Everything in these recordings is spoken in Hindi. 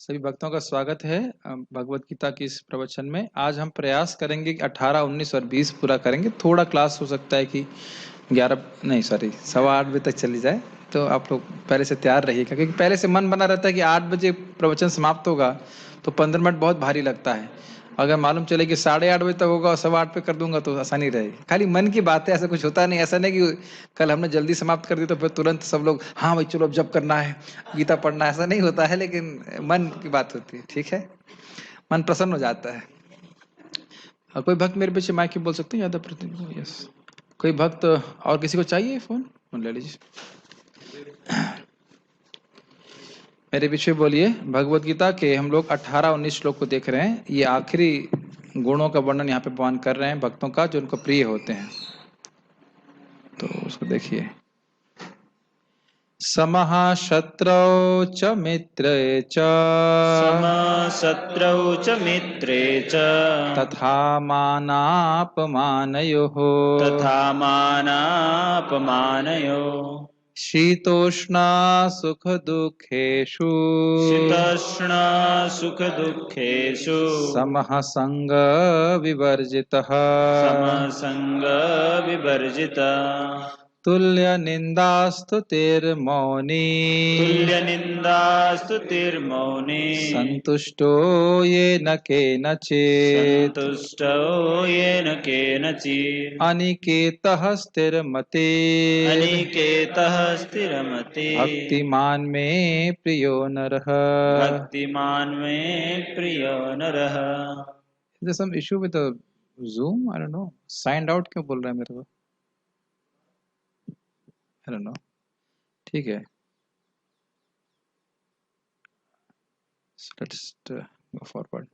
सभी भक्तों का स्वागत है भगवत गीता की इस प्रवचन में। आज हम प्रयास करेंगे कि 18, 19 और 20 पूरा करेंगे। थोड़ा क्लास हो सकता है कि 11 नहीं सॉरी 7:15 बजे तक चली जाए, तो आप लोग पहले से तैयार रहिएगा, क्योंकि पहले से मन बना रहता है कि 8 बजे प्रवचन समाप्त होगा तो 15 मिनट बहुत भारी लगता है। अगर मालूम चले कि 8:30 बजे तक होगा और 8:15 पे कर दूंगा तो आसानी रहेगी। खाली मन की बात है, ऐसा कुछ होता नहीं। ऐसा नहीं कि कल हमने जल्दी समाप्त कर दी तो फिर तुरंत सब लोग हाँ भाई चलो अब जब करना है गीता पढ़ना है, ऐसा नहीं होता है। लेकिन मन की बात होती है, ठीक है, मन प्रसन्न हो जाता है। और कोई भक्त मेरे पीछे माइक बोल सकते हैं यादव प्रतिनिधि? यस। कोई भक्त और किसी को चाहिए फोन ले लीजिए। मेरे पीछे बोलिए। भगवत गीता के हम लोग 18, 19 श्लोक को देख रहे हैं। ये आखिरी गुणों का वर्णन यहाँ पे भगवान कर रहे हैं भक्तों का, जो उनको प्रिय होते हैं। तो उसको देखिए। समः शत्रौ च मित्रे च समः शत्रौ च मित्रे च तथा मानापमानयोः तथा मानापमानयोः शीतोष्ण सुख दुःखेषु शीतोष्ण सुख दुःखेषु समः संग विवर्जितः समसंग विवर्जितः तुल्य निंदास्तुतिर्मौनी तुल्य निंदास्तुतिर्मौनी संतुष्टो येन केनचित् संतुष्टो येन केनचित् अनिकेतः स्थिरमते अनिकेतः स्थिरमति भक्तिमान मे प्रियो नरः। भक्तिमान में प्रियो नरः। There's some issue with the Zoom, I don't know. Signed out क्यों बोल रहा है मेरे को? I don't know. ठीक है, let's go forward.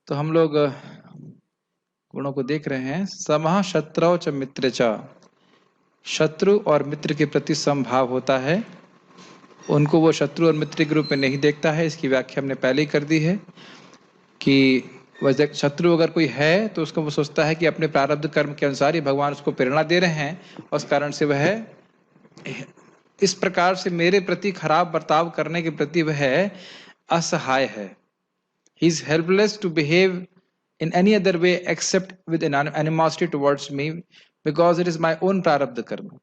तो हम लोग गुणों को देख रहे हैं। समः शत्रौ च मित्र च, शत्रु और मित्र के प्रति समभाव होता है। उनको वो शत्रु और मित्र के रूप में नहीं देखता है। इसकी व्याख्या हमने पहले ही कर दी है कि वह शत्रु अगर कोई है तो उसको वो सोचता है कि अपने प्रारब्ध कर्म के अनुसार ही भगवान उसको प्रेरणा दे रहे हैं, और उस कारण से वह इस प्रकार से मेरे प्रति खराब बर्ताव करने के प्रति वह असहाय है। He is helpless to behave in any other way except with an animosity towards me because it is my own prarabdha karma.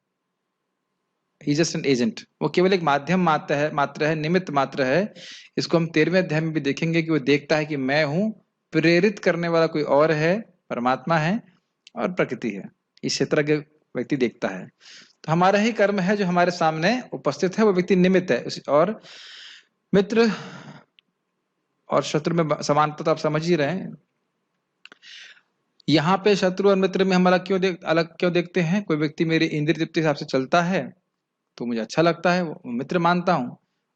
He is just an agent. वो केवल एक माध्यम मात्र है, निमित्त मात्र है। इसको हम 13वें अध्याय में भी देखेंगे कि वो देखता है कि मैं हूं, प्रेरित करने वाला कोई और है, परमात्मा है और प्रकृति है। इस क्षेत्र के व्यक्ति देखता है। तो हमारा ही कर्म है जो हमारे सामने उपस्थित है, वो व्यक्ति निमित्त है। और मित्र और शत्रु में समानता तो आप समझ ही रहे हैं। यहाँ पे शत्रु और मित्र में हम अलग क्यों देखते हैं? कोई व्यक्ति मेरे इंद्रिय तृप्ति के हिसाब से चलता है तो मुझे अच्छा लगता है, वो मित्र मानता हूं,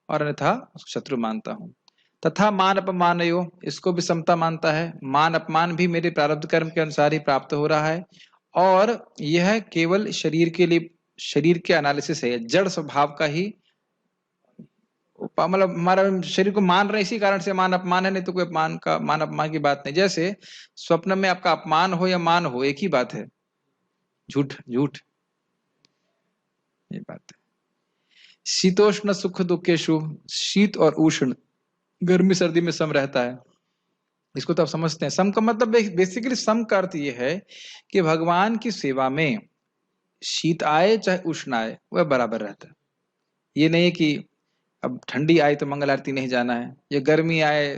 और अन्यथा शत्रु मानता हूं। तथा मान अपमानयो, इसको भी समता मानता है। मान अपमान भी मेरे प्रारब्ध कर्म के अनुसार ही प्राप्त हो रहा है, और यह केवल शरीर के लिए, शरीर के एनालिसिस है, जड़ स्वभाव का ही, मतलब हमारा शरीर को मान रहे इसी कारण से मान अपमान है, नहीं तो कोई मान अपमान की बात नहीं। जैसे स्वप्न में आपका अपमान हो या मान हो, एक ही बात है, झूठ झूठ, ये बात है। शीतोष्ण सुख दुखेषु, शीत और उष्ण, गर्मी सर्दी में सम रहता है। इसको तो आप समझते हैं। सम का मतलब बेसिकली सम का अर्थ ये है कि भगवान की सेवा में शीत आए चाहे उष्ण आए वह बराबर रहता है। ये नहीं कि अब ठंडी आई तो मंगल आरती नहीं जाना है, या गर्मी आए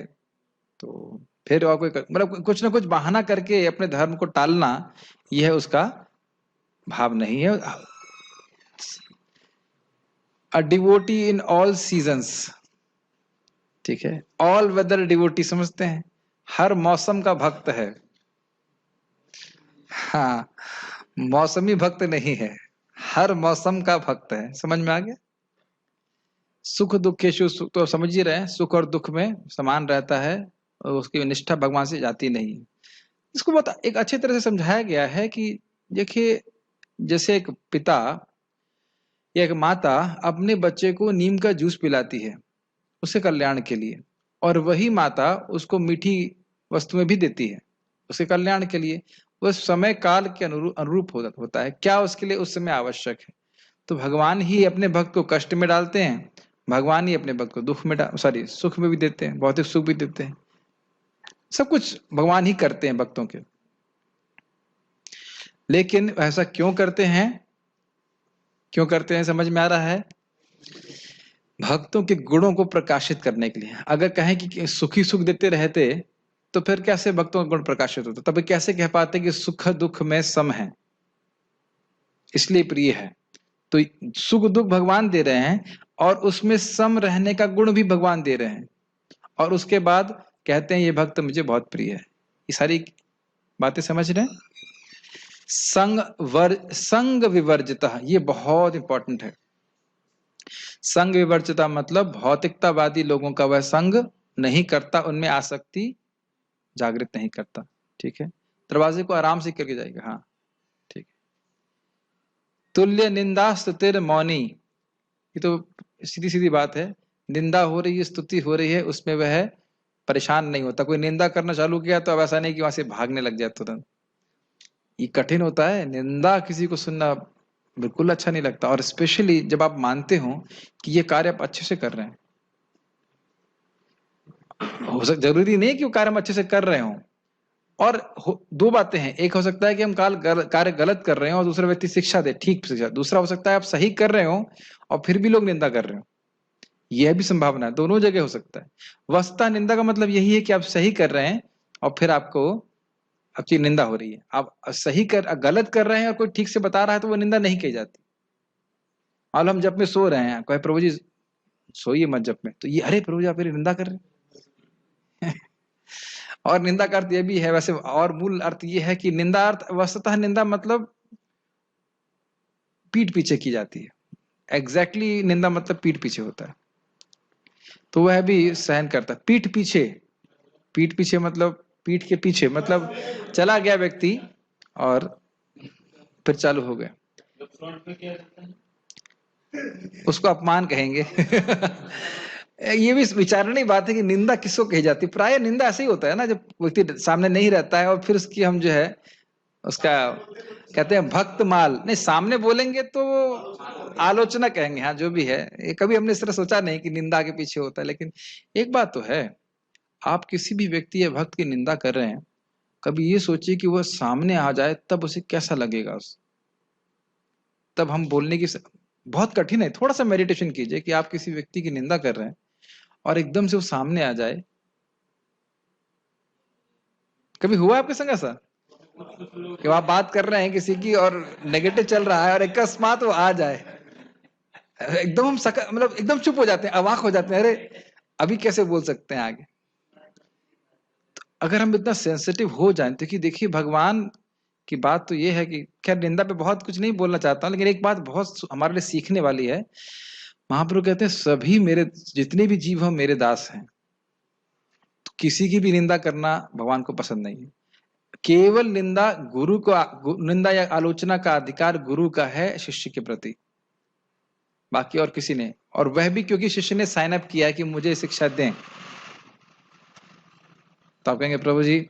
तो फिर और कोई, मतलब कुछ ना कुछ बहाना करके अपने धर्म को टालना, यह उसका भाव नहीं है। A devotee in all seasons, ठीक है, ऑल वेदर डिवोटी समझते हैं, हर मौसम का भक्त है। हाँ, मौसमी भक्त नहीं है, हर मौसम का भक्त है। समझ में आ गया? सुख दुखेषु, तो समझ ही रहे हैं, सुख और दुख में समान रहता है, और उसकी निष्ठा भगवान से जाती नहीं। इसको बहुत एक अच्छी तरह से समझाया गया है कि देखिए, जैसे एक पिता या एक माता अपने बच्चे को नीम का जूस पिलाती है उसके कल्याण के लिए, और वही माता उसको मीठी वस्तुएं भी देती है उसके कल्याण के लिए। वह समय काल के अनुरूप होता है, क्या उसके लिए उस समय आवश्यक है। तो भगवान ही अपने भक्त को कष्ट में डालते हैं भगवान ही अपने भक्त को दुख में सुख में भी देते हैं, भौतिक सुख भी देते हैं, सब कुछ भगवान ही करते हैं भक्तों के। लेकिन ऐसा क्यों करते हैं, क्यों करते हैं समझ में आ रहा है? भक्तों के गुणों को प्रकाशित करने के लिए। अगर कहें कि सुखी सुख देते रहते तो फिर कैसे भक्तों का गुण प्रकाशित होता? तब कैसे कह पाते कि सुख दुख में सम है, इसलिए प्रिय है। तो सुख दुख भगवान दे रहे हैं और उसमें सम रहने का गुण भी भगवान दे रहे हैं, और उसके बाद कहते हैं ये भक्त मुझे बहुत प्रिय है। ये सारी बातें समझ रहे हैं? संग विवर्जिता, ये बहुत इंपॉर्टेंट है। संग विवर्जिता मतलब भौतिकतावादी लोगों का वह संग नहीं करता, उनमें आसक्ति जागृत नहीं करता। ठीक है, दरवाजे को आराम से करके जाएगा। हाँ ठीक है। तुल्य निंदा स्तुतिर मौनी, ये तो सीधी सीधी बात है। निंदा हो रही है, स्तुति हो रही है, उसमें वह परेशान नहीं होता। कोई निंदा करना चालू किया तो अब ऐसा नहीं कि वहां से भागने लग जाए तुरंत। ये कठिन होता है, निंदा किसी को सुनना बिल्कुल अच्छा नहीं लगता, और स्पेशली जब आप मानते हो कि ये कार्य आप अच्छे से कर रहे हैं। जरूरी नहीं है कि वो कार्य हम अच्छे से कर रहे हो। और दो बातें हैं, एक हो सकता है कि हम कार्य गलत कर रहे हो और दूसरा व्यक्ति शिक्षा दे, ठीक शिक्षा। दूसरा हो सकता है आप सही कर रहे हो और फिर भी लोग निंदा कर रहे हो, यह भी संभावना है। दोनों जगह हो सकता है। वस्तुतः निंदा का मतलब यही है कि आप सही कर रहे हैं और फिर आपको आपकी निंदा हो रही है। आप गलत कर रहे हैं और कोई ठीक से बता रहा है तो वो निंदा नहीं कही जाती। और हम जब में सो रहे हैं, कहे प्रभु जी सोइए मत जब में, तो ये अरे प्रभु जी आप मेरी निंदा कर रहे हैं। और निंदा का अर्थ यह भी है वैसे, और मूल अर्थ यह है कि निंदा अर्थ वस्तुतः निंदा मतलब पीठ पीछे की जाती है। एग्जैक्टली निंदा मतलब पीठ पीछे होता है, तो वह भी सहन करता है। पीठ पीछे मतलब पीठ के पीछे मतलब चला गया व्यक्ति और फिर चालू हो गया, उसको अपमान कहेंगे। ये भी विचारणी बात है कि निंदा किसको कही जाती है। प्राय निंदा ऐसे ही होता है ना, जब व्यक्ति सामने नहीं रहता है और फिर उसकी हम जो है उसका कहते हैं भक्त माल, नहीं सामने बोलेंगे तो आलोचना कहेंगे। हाँ जो भी है, ये कभी हमने इस तरह सोचा नहीं कि निंदा के पीछे होता है। लेकिन एक बात तो है, आप किसी भी व्यक्ति या भक्त की निंदा कर रहे हैं, कभी ये सोचिए कि वह सामने आ जाए तब उसे कैसा लगेगा। तब हम बोलने की बहुत कठिन है। थोड़ा सा मेडिटेशन कीजिए कि आप किसी व्यक्ति की निंदा कर रहे हैं और एकदम से वो सामने आ जाए। कभी हुआ आपके संग ऐसा कि आप बात कर रहे हैं किसी की और नेगेटिव चल रहा है और अकस्मात वो आ जाए, एकदम हम मतलब एकदम चुप हो जाते हैं, अवाक हो जाते हैं, अरे अभी कैसे बोल सकते हैं आगे। तो अगर हम इतना सेंसिटिव हो जाए तो कि देखिए भगवान की बात तो ये है कि खैर निंदा पे बहुत कुछ नहीं बोलना चाहता हूं, लेकिन एक बात बहुत हमारे लिए सीखने वाली है। महाप्रभु कहते हैं सभी मेरे जितने भी जीव हो मेरे दास हैं। तो किसी की भी निंदा करना भगवान को पसंद नहीं है। केवल निंदा गुरु को, निंदा या आलोचना का अधिकार गुरु का है शिष्य के प्रति, बाकी और किसी ने। और वह भी क्योंकि शिष्य ने साइन अप किया है कि मुझे शिक्षा दें। तो आप कहेंगे प्रभु जी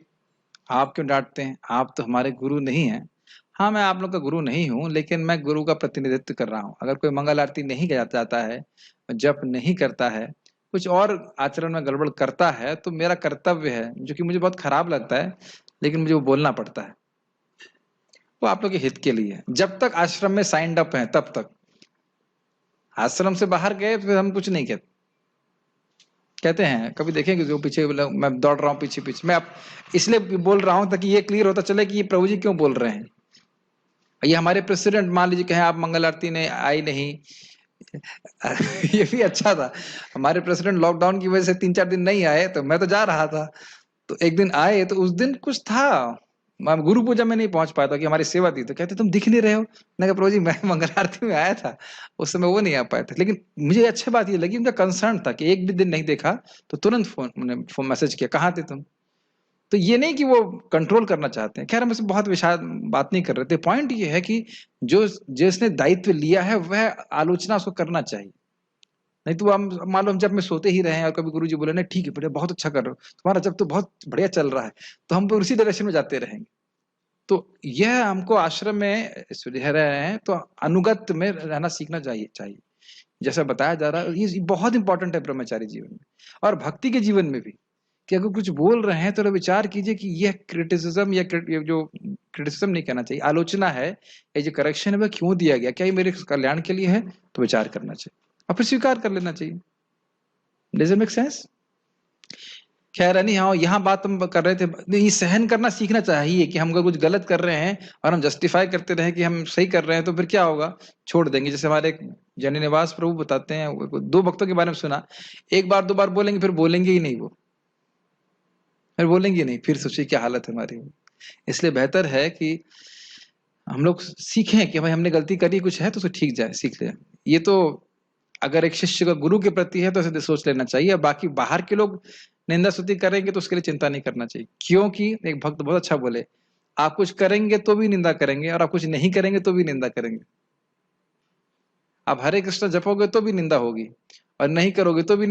आप क्यों डांटते हैं, आप तो हमारे गुरु नहीं हैं। हाँ मैं आप लोग का गुरु नहीं हूं, लेकिन मैं गुरु का प्रतिनिधित्व कर रहा हूं। अगर कोई मंगल आरती नहीं जाता है, जप नहीं करता है, कुछ और आचरण में गड़बड़ करता है, तो मेरा कर्तव्य है, जो कि मुझे बहुत खराब लगता है लेकिन मुझे वो बोलना पड़ता है। वो आप लोग के हित के लिए। जब तक आश्रम में साइंड अप है तब तक। आश्रम से बाहर गए फिर हम कुछ नहीं कहते हैं। कभी देखेंगे जो पीछे मैं दौड़ रहा हूँ पीछे पीछे, मैं आप इसलिए बोल रहा हूं ताकि ये क्लियर होता चले कि ये प्रभु जी क्यों बोल रहे हैं। ये हमारे प्रेसिडेंट मान लीजिए कहें आप मंगल आरती ने आई नहीं। ये भी अच्छा था, हमारे प्रेसिडेंट लॉकडाउन की वजह से 3-4 दिन नहीं आए, तो मैं तो जा रहा था, तो एक दिन आए तो उस दिन कुछ था, मैं गुरु पूजा में नहीं पहुंच पाया था कि हमारी सेवा थी। तो कहते तुम दिख नहीं रहे हो। मैंने कहा प्रभु जी मैं मंगल आरती में आया था, उस समय वो नहीं आ पाए थे। लेकिन मुझे अच्छी बात ये लगी, उनका कंसर्न था कि एक भी दिन नहीं देखा तो तुरंत फोन मैसेज किया कहाँ थे तुम। तो ये नहीं कि वो कंट्रोल करना चाहते हैं। खैर हम इसमें बहुत विशाल बात नहीं कर रहे थे। पॉइंट ये है कि जो जिसने दायित्व लिया है वह आलोचना उसको करना चाहिए। नहीं तो हम मान लो हम जब में सोते ही रहे और कभी गुरुजी बोले नहीं ठीक है बेटा बहुत अच्छा कर रहे हो, तुम्हारा जब तो बहुत बढ़िया चल रहा है, तो हम उसी डायरेक्शन में जाते रहेंगे। तो यह हमको आश्रम में रह रहे हैं तो अनुगत में रहना सीखना चाहिए। जैसा बताया जा रहा है, ये बहुत इंपॉर्टेंट है ब्रह्मचारी जीवन में और भक्ति के जीवन में भी, कि अगर कुछ बोल रहे हैं तो विचार कीजिए कि यह क्रिटिसिज्म या जो क्रिटिसिज्म नहीं कहना चाहिए, आलोचना है, ये जो करेक्शन है वह क्यों दिया गया, क्या ये मेरे कल्याण के लिए है, तो विचार करना चाहिए और फिर स्वीकार कर लेना चाहिए। Does it make sense? खैर नहीं, हाँ यहाँ बात हम कर रहे थे, ये सहन करना सीखना चाहिए कि हम अगर कुछ गलत कर रहे हैं और हम जस्टिफाई करते रहे कि हम सही कर रहे हैं, तो फिर क्या होगा, छोड़ देंगे। जैसे हमारे एक जन निवास प्रभु बताते हैं, 2 भक्तों के बारे में सुना, 1 बार 2 बार बोलेंगे, फिर बोलेंगे ही नहीं, वो फिर बोलेंगे नहीं, फिर सोचिए क्या हालत है हमारी। इसलिए बेहतर है कि हम लोग सीखें कि भाई हमने गलती करी कुछ है तो उसे ठीक जाए, सीख ले। ये तो अगर एक शिष्य का गुरु के प्रति है तो ऐसे सोच लेना चाहिए, बाकी बाहर के लोग निंदा स्तुति करेंगे तो उसके लिए चिंता नहीं करना चाहिए। क्योंकि एक भक्त बहुत अच्छा बोले, आप कुछ करेंगे तो भी निंदा करेंगे और आप कुछ नहीं करेंगे तो भी निंदा करेंगे। आप हरे कृष्ण जपोगे तो भी निंदा होगी और नहीं करोगे तो भी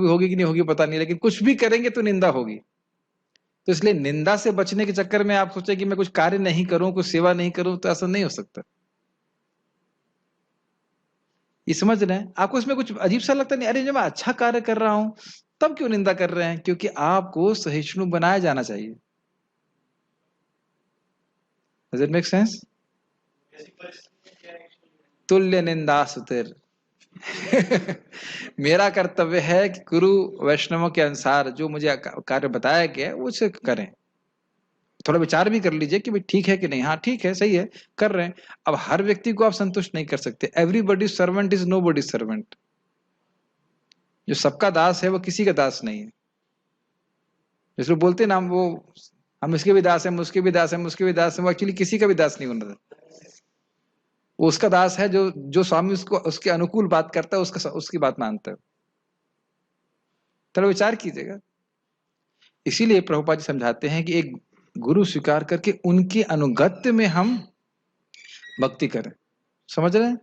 होगी कि नहीं होगी पता नहीं, लेकिन कुछ भी करेंगे तो निंदा होगी। तो इसलिए निंदा से बचने के चक्कर में आप सोचे कि मैं कुछ कार्य नहीं करूं, कुछ सेवा नहीं करूं, तो ऐसा नहीं हो सकता। ये समझ रहे हैं? आपको इसमें कुछ अजीब सा लगता नहीं, अरे जब मैं अच्छा कार्य कर रहा हूं तब क्यों निंदा कर रहे हैं? क्योंकि आपको सहिष्णु बनाया जाना चाहिए। Does it make sense? तुल्य निंदा सुतिर मेरा कर्तव्य है कि गुरु वैष्णवों के अनुसार जो मुझे कार्य बताया गया वो उसे करें। थोड़ा विचार भी कर लीजिए कि भाई ठीक है कि नहीं, हाँ ठीक है, सही है, कर रहे हैं। अब हर व्यक्ति को आप संतुष्ट नहीं कर सकते। Everybody servant is nobody servant. जो सबका दास है वो किसी का दास नहीं है। जिसको बोलते ना वो, हम इसके भी दास हैं, उसके भी दास हैं, उसके भी दास हैं, वो एक्चुअली किसी का भी दास नहीं होना। वो उसका दास है जो स्वामी उसको उसके अनुकूल बात करता है, उसकी बात मानता है। थोड़ा विचार कीजिएगा। इसीलिए प्रभुपाद जी समझाते हैं कि एक गुरु स्वीकार करके उनके अनुगत्य में हम भक्ति करें। समझ रहे हैं?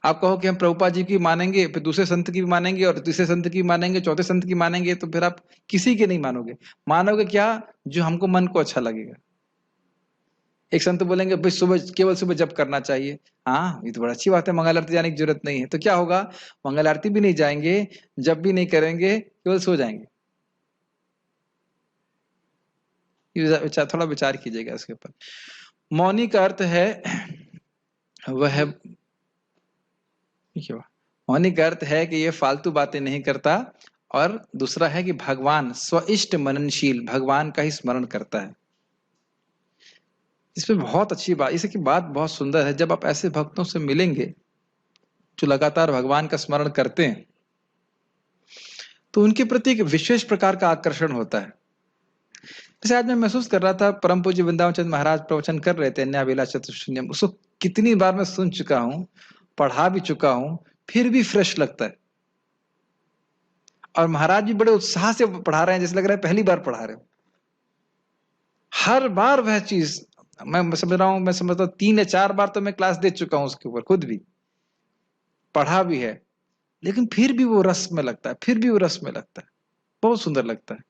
आप कहो कि हम प्रभुपाद जी की मानेंगे, फिर दूसरे संत की भी मानेंगे और तीसरे संत की मानेंगे, चौथे संत की मानेंगे, तो फिर आप किसी के नहीं मानोगे। मानोगे क्या? जो हमको मन को अच्छा लगेगा। एक संत बोलेंगे भाई सुबह, केवल सुबह जप करना चाहिए। हाँ ये तो बड़ी अच्छी बात है, मंगल आरती जाने की जरूरत नहीं है। तो क्या होगा? मंगल आरती भी नहीं जाएंगे, जप भी नहीं करेंगे, केवल सो जाएंगे। थोड़ा विचार कीजिएगा इसके ऊपर। मौनी का अर्थ है वह, मौनी का अर्थ है कि ये फालतू बातें नहीं करता, और दूसरा है कि भगवान स्वइष्ट मननशील, भगवान का ही स्मरण करता है। इसमें बहुत अच्छी बात, इसकी बात बहुत सुंदर है। जब आप ऐसे भक्तों से मिलेंगे जो लगातार भगवान का स्मरण करते हैं, तो उनके प्रति एक विशेष प्रकार का आकर्षण होता है। जैसे आज मैं महसूस कर रहा था, परम पूज्य वृंदावन चंद्र महाराज प्रवचन कर रहे थे अन्याभिलाष चतुष्टयम्, उसको कितनी बार मैं सुन चुका हूं, पढ़ा भी चुका हूं, फिर भी फ्रेश लगता है। और महाराज जी बड़े उत्साह से पढ़ा रहे हैं, जैसे लग रहा है पहली बार पढ़ा रहे हो। हर बार वह चीज मैं समझ रहा हूं, मैं समझता हूं 3 या 4 बार तो मैं क्लास दे चुका हूं उसके ऊपर, खुद भी पढ़ा भी है, लेकिन फिर भी वो रस में लगता है, फिर भी वो रस में लगता है, बहुत सुंदर लगता है,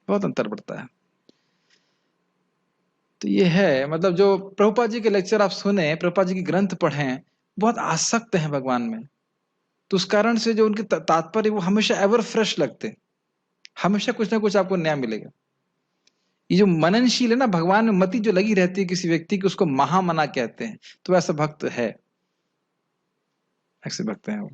बहुत अंतर पड़ता है। तो ये है, मतलब जो प्रभुपाद जी के लेक्चर आप सुने, प्रभुपाद जी के ग्रंथ पढ़ें, बहुत आसक्त हैं भगवान में, तो उस कारण से जो उनके तात्पर्य वो हमेशा एवर फ्रेश लगते हैं, हमेशा कुछ ना कुछ आपको नया मिलेगा। ये जो मननशील है ना, भगवान में मति जो लगी रहती है किसी व्यक्ति की, उसको महामना कहते हैं। तो ऐसा भक्त है, ऐसे भक्त हैं वो।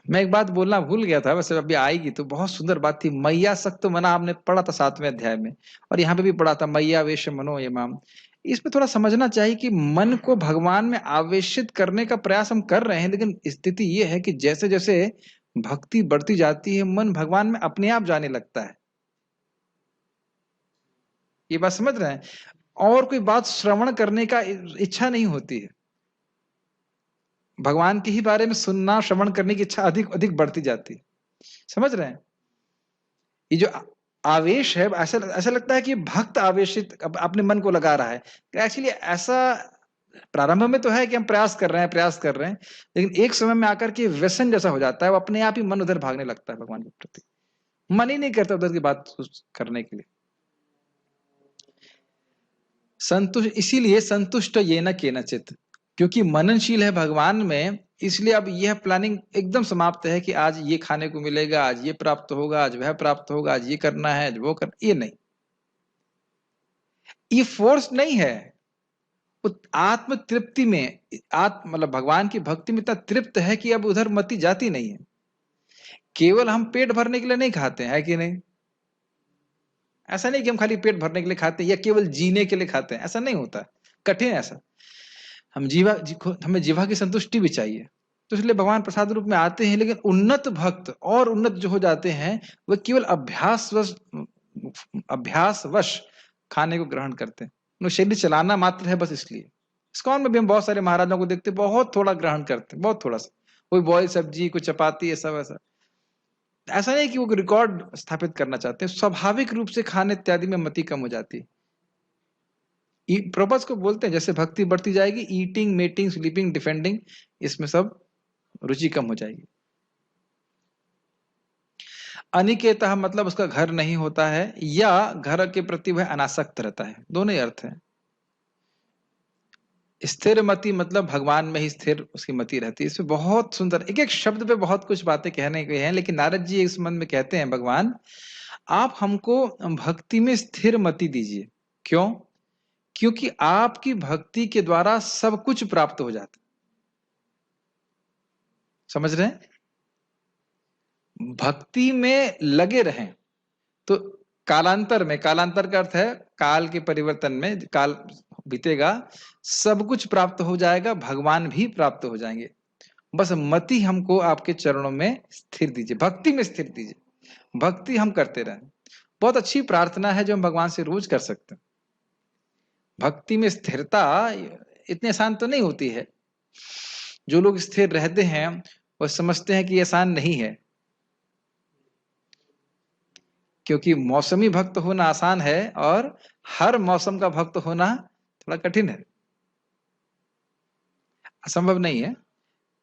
मैं एक बात बोलना भूल गया था, वैसे अभी आएगी तो बहुत सुंदर बात थी। मैया सक्त मना आपने पढ़ा था 7वें अध्याय में, और यहाँ पे भी पढ़ा था मैया वेश मनो यमाम। इसमें थोड़ा समझना चाहिए कि मन को भगवान में आवेशित करने का प्रयास हम कर रहे हैं, लेकिन स्थिति ये है कि जैसे जैसे भक्ति बढ़ती जाती है, मन भगवान में अपने आप जाने लगता है। ये बात समझ रहे हैं? और कोई बात श्रवण करने का इच्छा नहीं होती है, भगवान के ही बारे में सुनना, श्रवण करने की इच्छा अधिक अधिक बढ़ती जाती है। समझ रहे हैं? ये जो आवेश है, ऐसा लगता है कि भक्त आवेशित अपने मन को लगा रहा है। एक्चुअली ऐसा प्रारंभ में तो है कि हम प्रयास कर रहे हैं, लेकिन एक समय में आकर के व्यसन जैसा हो जाता है, वो अपने आप ही मन उधर भागने लगता है भगवान के प्रति, मन ही नहीं करता उधर की बात करने के लिए। संतुष्ट, इसीलिए संतुष्ट ये न केनचित, क्योंकि मननशील है भगवान में, इसलिए अब यह प्लानिंग एकदम समाप्त है कि आज ये खाने को मिलेगा, आज ये प्राप्त होगा, आज वह प्राप्त होगा, आज ये करना है, आज वो ये नहीं, ये फोर्स नहीं है। आत्म तृप्ति में, आत्म मतलब भगवान की भक्ति में इतना तृप्त है कि अब उधर मति जाती नहीं है। केवल हम पेट भरने के लिए नहीं खाते हैं, है कि नहीं? ऐसा नहीं कि हम खाली पेट भरने के लिए खाते हैं या केवल जीने के लिए खाते हैं, ऐसा नहीं होता, कठिन है ऐसा। हमें जीवा की संतुष्टि भी चाहिए, तो इसलिए भगवान प्रसाद रूप में आते हैं। लेकिन उन्नत भक्त और उन्नत जो हो जाते हैं, वह केवल अभ्यासवश खाने को ग्रहण करते हैं, उन्हें शरीर चलाना मात्र है बस। इसलिए इस्कॉन में भी हम बहुत सारे महाराजों को देखते हैं, बहुत थोड़ा ग्रहण करते हैं, बहुत थोड़ा सा, कोई बॉयल सब्जी, कोई चपाती, ऐसा वैसा। ऐसा नहीं कि वो रिकॉर्ड स्थापित करना चाहते हैं, स्वाभाविक रूप से खाने इत्यादि में मति कम हो जाती है। प्रभुपाद को बोलते हैं जैसे भक्ति बढ़ती जाएगी, ईटिंग, मेटिंग, स्लीपिंग, डिफेंडिंग, इसमें सब रुचि कम हो जाएगी। अनिकेतः मतलब उसका घर नहीं होता है, या घर के प्रति वह अनासक्त रहता है, दोनों ही अर्थ है। स्थिर मति मतलब भगवान में ही स्थिर उसकी मति रहती है। इसमें बहुत सुंदर एक एक शब्द पे बहुत कुछ बातें कहने के हैं, लेकिन नारद जी इस संबंध में कहते हैं, भगवान आप हमको भक्ति में स्थिर मति दीजिए। क्यों? क्योंकि आपकी भक्ति के द्वारा सब कुछ प्राप्त हो जाता है। समझ रहे हैं? भक्ति में लगे रहें तो कालांतर में, कालांतर का अर्थ है काल के परिवर्तन में, काल बीतेगा, सब कुछ प्राप्त हो जाएगा, भगवान भी प्राप्त हो जाएंगे। बस मति हमको आपके चरणों में स्थिर दीजिए, भक्ति में स्थिर दीजिए, भक्ति हम करते रहें। बहुत अच्छी प्रार्थना है जो हम भगवान से रोज कर सकते हैं। भक्ति में स्थिरता इतनी आसान तो नहीं होती है। जो लोग स्थिर रहते हैं वो समझते हैं कि आसान नहीं है, क्योंकि मौसमी भक्त होना आसान है और हर मौसम का भक्त होना थोड़ा कठिन है, असंभव नहीं है।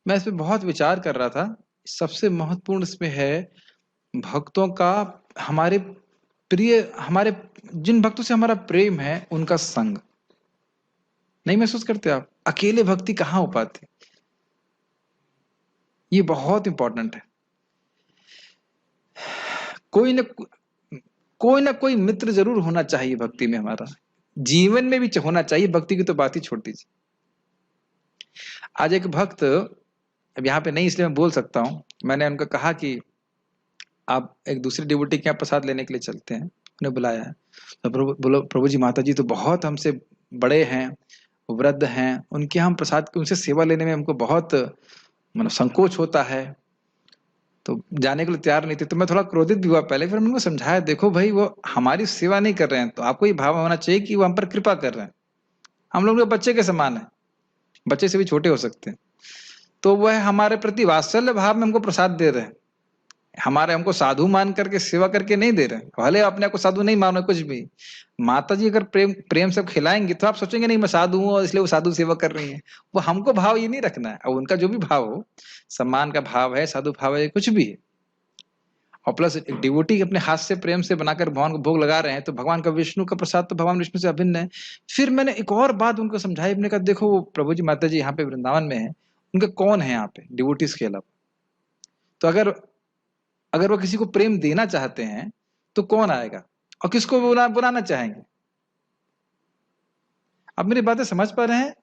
मैं इस पे बहुत विचार कर रहा था। सबसे महत्वपूर्ण इसमें है भक्तों का, हमारे प्रिय, हमारे जिन भक्तों से हमारा प्रेम है उनका संग। नहीं महसूस करते आप? अकेले भक्ति कहाँ हो पाती? ये बहुत इंपॉर्टेंट है। कोई ना कोई मित्र जरूर होना चाहिए भक्ति में, हमारा जीवन में भी होना चाहिए। भक्ति की तो बात ही छोड़ दीजिए। आज एक भक्त, अब यहाँ पे नहीं इसलिए मैं बोल सकता हूं, मैंने उनका कहा कि आप एक दूसरे डिवोटी के यहाँ प्रसाद लेने के लिए चलते हैं, उन्हें बुलाया है। तो प्रभु जी, माता जी तो बहुत हमसे बड़े हैं, वृद्ध हैं, उनके हम प्रसाद, उनसे सेवा लेने में हमको बहुत मतलब संकोच होता है, तो जाने के लिए तैयार नहीं थे। तो मैं थोड़ा क्रोधित भी हुआ पहले, फिर मैंने उनको समझाया, देखो भाई वो हमारी सेवा नहीं कर रहे हैं, तो आपको ये भाव होना चाहिए कि वो हम पर कृपा कर रहे हैं। हम लोग बच्चे के समान है, बच्चे से भी छोटे हो सकते हैं, तो वह हमारे प्रति वात्सल्य भाव में हमको प्रसाद दे रहे हैं, हमारे हमको साधु मान करके सेवा करके नहीं दे रहे। भले अपने को साधु नहीं मानो कुछ भी, माता जी अगर प्रेम प्रेम से खिलाएंगे तो आप सोचेंगे नहीं मैं साधु हूं और इसलिए वो साधु सेवा कर रही है। वो हमको भाव ये नहीं रखना है, और उनका जो भी भाव हो, सम्मान का भाव है, साधु भाव है, कुछ भी है। और प्लस डिवोटी अपने हाथ से प्रेम से बनाकर भगवान को भोग लगा रहे हैं, तो भगवान का, विष्णु का प्रसाद तो भगवान विष्णु से अभिन्न है। फिर मैंने एक और बात उनको समझाई, मैंने कहा देखो वो प्रभु जी माता जी यहाँ पे वृंदावन में है, उनके कौन है यहाँ पे डिवोटीज के अलावा? तो अगर वो किसी को प्रेम देना चाहते हैं तो कौन आएगा, और किसको बुलाना चाहेंगे? अब मेरी बातें समझ पा रहे हैं?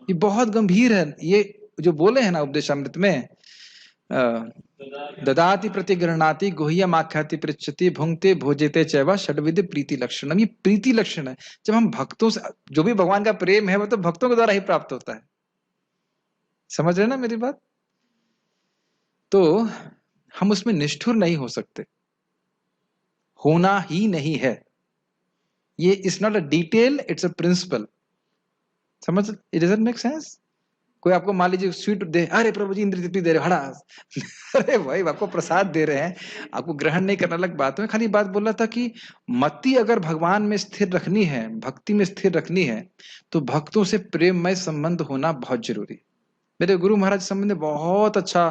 ये बहुत गंभीर है। ये जो बोले हैं ना उपदेशामृत में, ददाति प्रतिगृह्णाति गुह्यम आख्याति पृच्छति भुंक्ते भोजते चैव षड्विध प्रीति लक्षणम। ये प्रीति लक्षण है। जब हम भक्तों से, जो भी भगवान का प्रेम है वो तो भक्तों के द्वारा ही प्राप्त होता है। समझ रहे ना मेरी बात? तो हम उसमें निष्ठुर नहीं हो सकते, होना ही नहीं है। ये it's not a detail, it's a principle. समझ? It doesn't make sense. कोई आपको मान लीजिए स्वीट दे, अरे प्रभु जी इंद्र तृप्ति दे रहे, हड़ा अरे भाई आपको प्रसाद दे रहे हैं, आपको ग्रहण नहीं करना अलग बात है। खाली बात बोल रहा था कि मति अगर भगवान में स्थिर रखनी है, भक्ति में स्थिर रखनी है, तो भक्तों से प्रेममय संबंध होना बहुत जरूरी। मेरे गुरु महाराज संबंध में बहुत अच्छा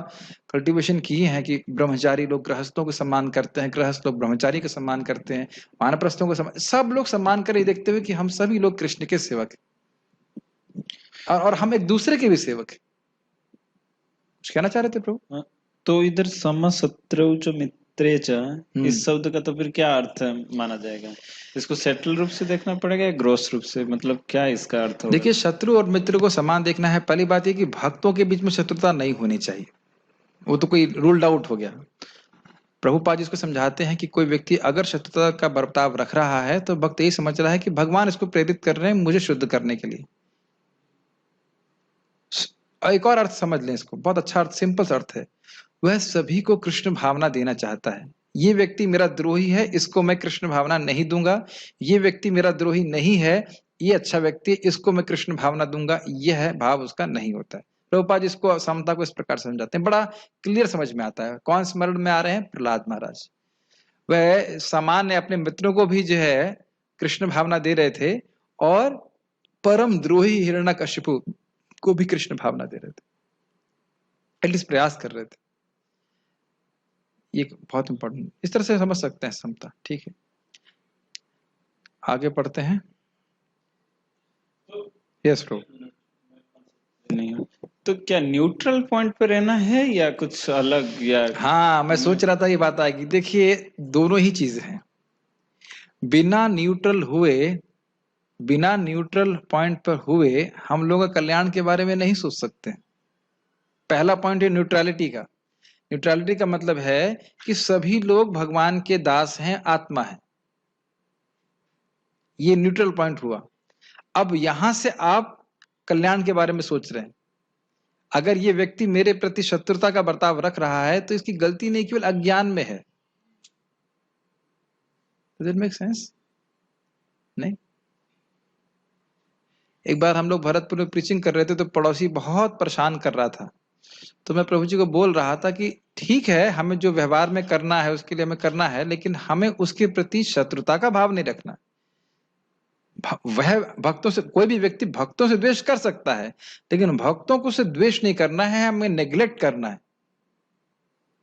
कल्टीवेशन किए हैं कि ब्रह्मचारी लोग गृहस्थों को सम्मान करते हैं, गृहस्थ लोग ब्रह्मचारी का सम्मान करते हैं, वानप्रस्थों को सम्मान, सब लोग सम्मान कर देखते हुए कि हम सभी लोग कृष्ण के सेवक हैं। और हम एक दूसरे के भी सेवक हैं। कुछ कहना चाह रहे थे प्रभु? तो इधर समशत्रु च मित्रे च, इस शब्द का तो फिर क्या अर्थ माना जाएगा? इसको सेटल रूप से देखना पड़ेगा या ग्रोस रूप से, मतलब क्या इसका अर्थ होगा? देखिए, शत्रु और मित्र को समान देखना है। पहली बात ये कि भक्तों के बीच में शत्रुता नहीं होनी चाहिए, वो तो कोई रूल्ड आउट हो गया। प्रभुपाद जी इसको समझाते हैं कि कोई व्यक्ति अगर शत्रुता का बर्ताव रख रहा है तो भक्त यही समझ रहा है कि भगवान इसको प्रेरित कर रहे हैं मुझे शुद्ध करने के लिए। एक और अर्थ समझ लें इसको, बहुत अच्छा अर्थ, सिंपल अर्थ है। वह सभी को कृष्ण भावना देना चाहता है। ये व्यक्ति मेरा द्रोही है, इसको मैं कृष्ण भावना नहीं दूंगा। ये व्यक्ति मेरा द्रोही नहीं है, ये अच्छा व्यक्ति, इसको मैं कृष्ण भावना दूंगा, यह भाव उसका नहीं होता है। प्रभुपाद जी इसको, समता को इस प्रकार समझाते हैं, बड़ा क्लियर समझ में आता है। कौन स्मरण में आ रहे हैं? प्रहलाद महाराज। वह सामान्य अपने मित्रों को भी जो है कृष्ण भावना दे रहे थे, और परम द्रोही हिरण्यकशिपु को भी कृष्ण भावना दे रहे थे, एटलीस्ट प्रयास कर रहे थे। ये बहुत इंपॉर्टेंट, इस तरह से समझ सकते हैं समता। ठीक है, आगे पढ़ते हैं। Yes pro. नहीं, तो क्या न्यूट्रल पॉइंट पे रहना है या कुछ अलग? या हाँ, मैं सोच रहा था ये बात आएगी। देखिए, दोनों ही चीजें हैं। बिना न्यूट्रल हुए, बिना न्यूट्रल पॉइंट पर हुए हम लोग कल्याण के बारे में नहीं सोच सकते। पहला पॉइंट है न्यूट्रलिटी का। न्यूट्रलिटी का मतलब है कि सभी लोग भगवान के दास हैं, आत्मा है। ये न्यूट्रल पॉइंट हुआ। अब यहां से आप कल्याण के बारे में सोच रहे हैं। अगर ये व्यक्ति मेरे प्रति शत्रुता का बर्ताव रख रहा है तो इसकी गलती नहीं, केवल अज्ञान में है। Does it make sense? नहीं। एक बार हम लोग भरतपुर में प्रीचिंग कर रहे थे तो पड़ोसी बहुत परेशान कर रहा था। तो मैं प्रभु जी को बोल रहा था कि ठीक है, हमें जो व्यवहार में करना है उसके लिए हमें करना है, लेकिन हमें उसके प्रति शत्रुता का भाव नहीं रखना। वह भक्तों से, कोई भी व्यक्ति भक्तों से द्वेष कर सकता है, लेकिन भक्तों को से द्वेष नहीं करना है, हमें नेग्लेक्ट करना है।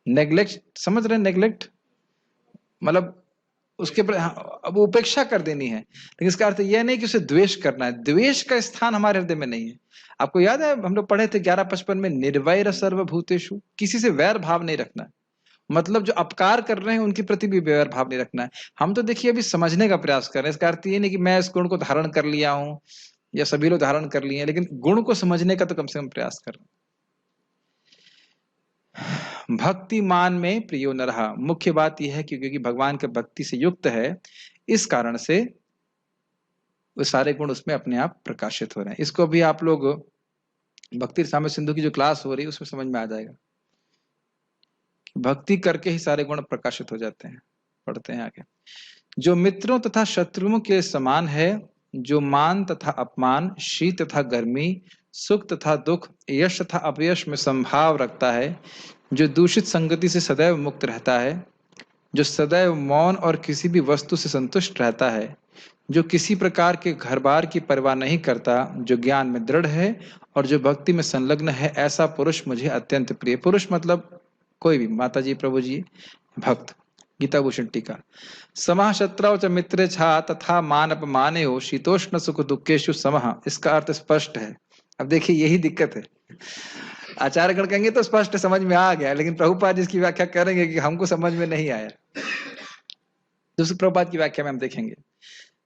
नेग्लेक्ट, समझ रहे हैं? नेग्लेक्ट मतलब उसके पर अब उपेक्षा कर देनी है, लेकिन इसका अर्थ यह नहीं कि उसे द्वेष करना है। द्वेष का स्थान हमारे हृदय में नहीं है। आपको याद है हम लोग पढ़े थे 11:55 में, निर्वैर सर्वभूतेषु, किसी से वैर भाव नहीं रखना है। मतलब जो अपकार कर रहे हैं उनके प्रति भी वैर भाव नहीं रखना है। हम तो देखिए अभी समझने का प्रयास कर रहे हैं। इसका अर्थ ये नहीं कि मैं इस गुण को धारण कर लिया हूं या सभी लोग धारण कर लिए हैं, लेकिन गुण को समझने का तो कम से कम प्रयास कर रहे हैं। भक्ति मान में प्रियो न रहा। मुख्य बात यह है कि क्योंकि भगवान के भक्ति से युक्त है, इस कारण से वो सारे गुण उसमें अपने आप प्रकाशित हो रहे हैं। इसको भी आप लोग भक्ति रसामृत सिंधु की जो क्लास हो रही है उसमें समझ में आ जाएगा। भक्ति करके ही सारे गुण प्रकाशित हो जाते हैं। पढ़ते हैं आगे। जो मित्रों तथा शत्रुओं के समान है, जो मान तथा अपमान, शीत तथा गर्मी, सुख तथा दुख, यश तथा अपयश में संभाव रखता है, जो दूषित संगति से सदैव मुक्त रहता है, जो सदैव मौन और किसी भी वस्तु से संतुष्ट रहता है, जो किसी प्रकार के घर बार की परवाह नहीं करता, जो ज्ञान में दृढ़ है और जो भक्ति में संलग्न है, ऐसा पुरुष मुझे अत्यंत प्रिय। पुरुष मतलब कोई भी, माता जी, प्रभु जी, भक्त। गीता भूषण टीका। समः शत्रौ च मित्रे छा तथा मान अपमाने हो, शीतोष्ण सुख दुखेषु समः। इसका अर्थ स्पष्ट है। अब देखिए यही दिक्कत है, आचार्य गण कहेंगे तो स्पष्ट समझ में आ गया, लेकिन प्रभुपाद जी इसकी व्याख्या करेंगे कि हमको समझ में नहीं आया। दूसरे प्रभुपाद की व्याख्या में हम देखेंगे।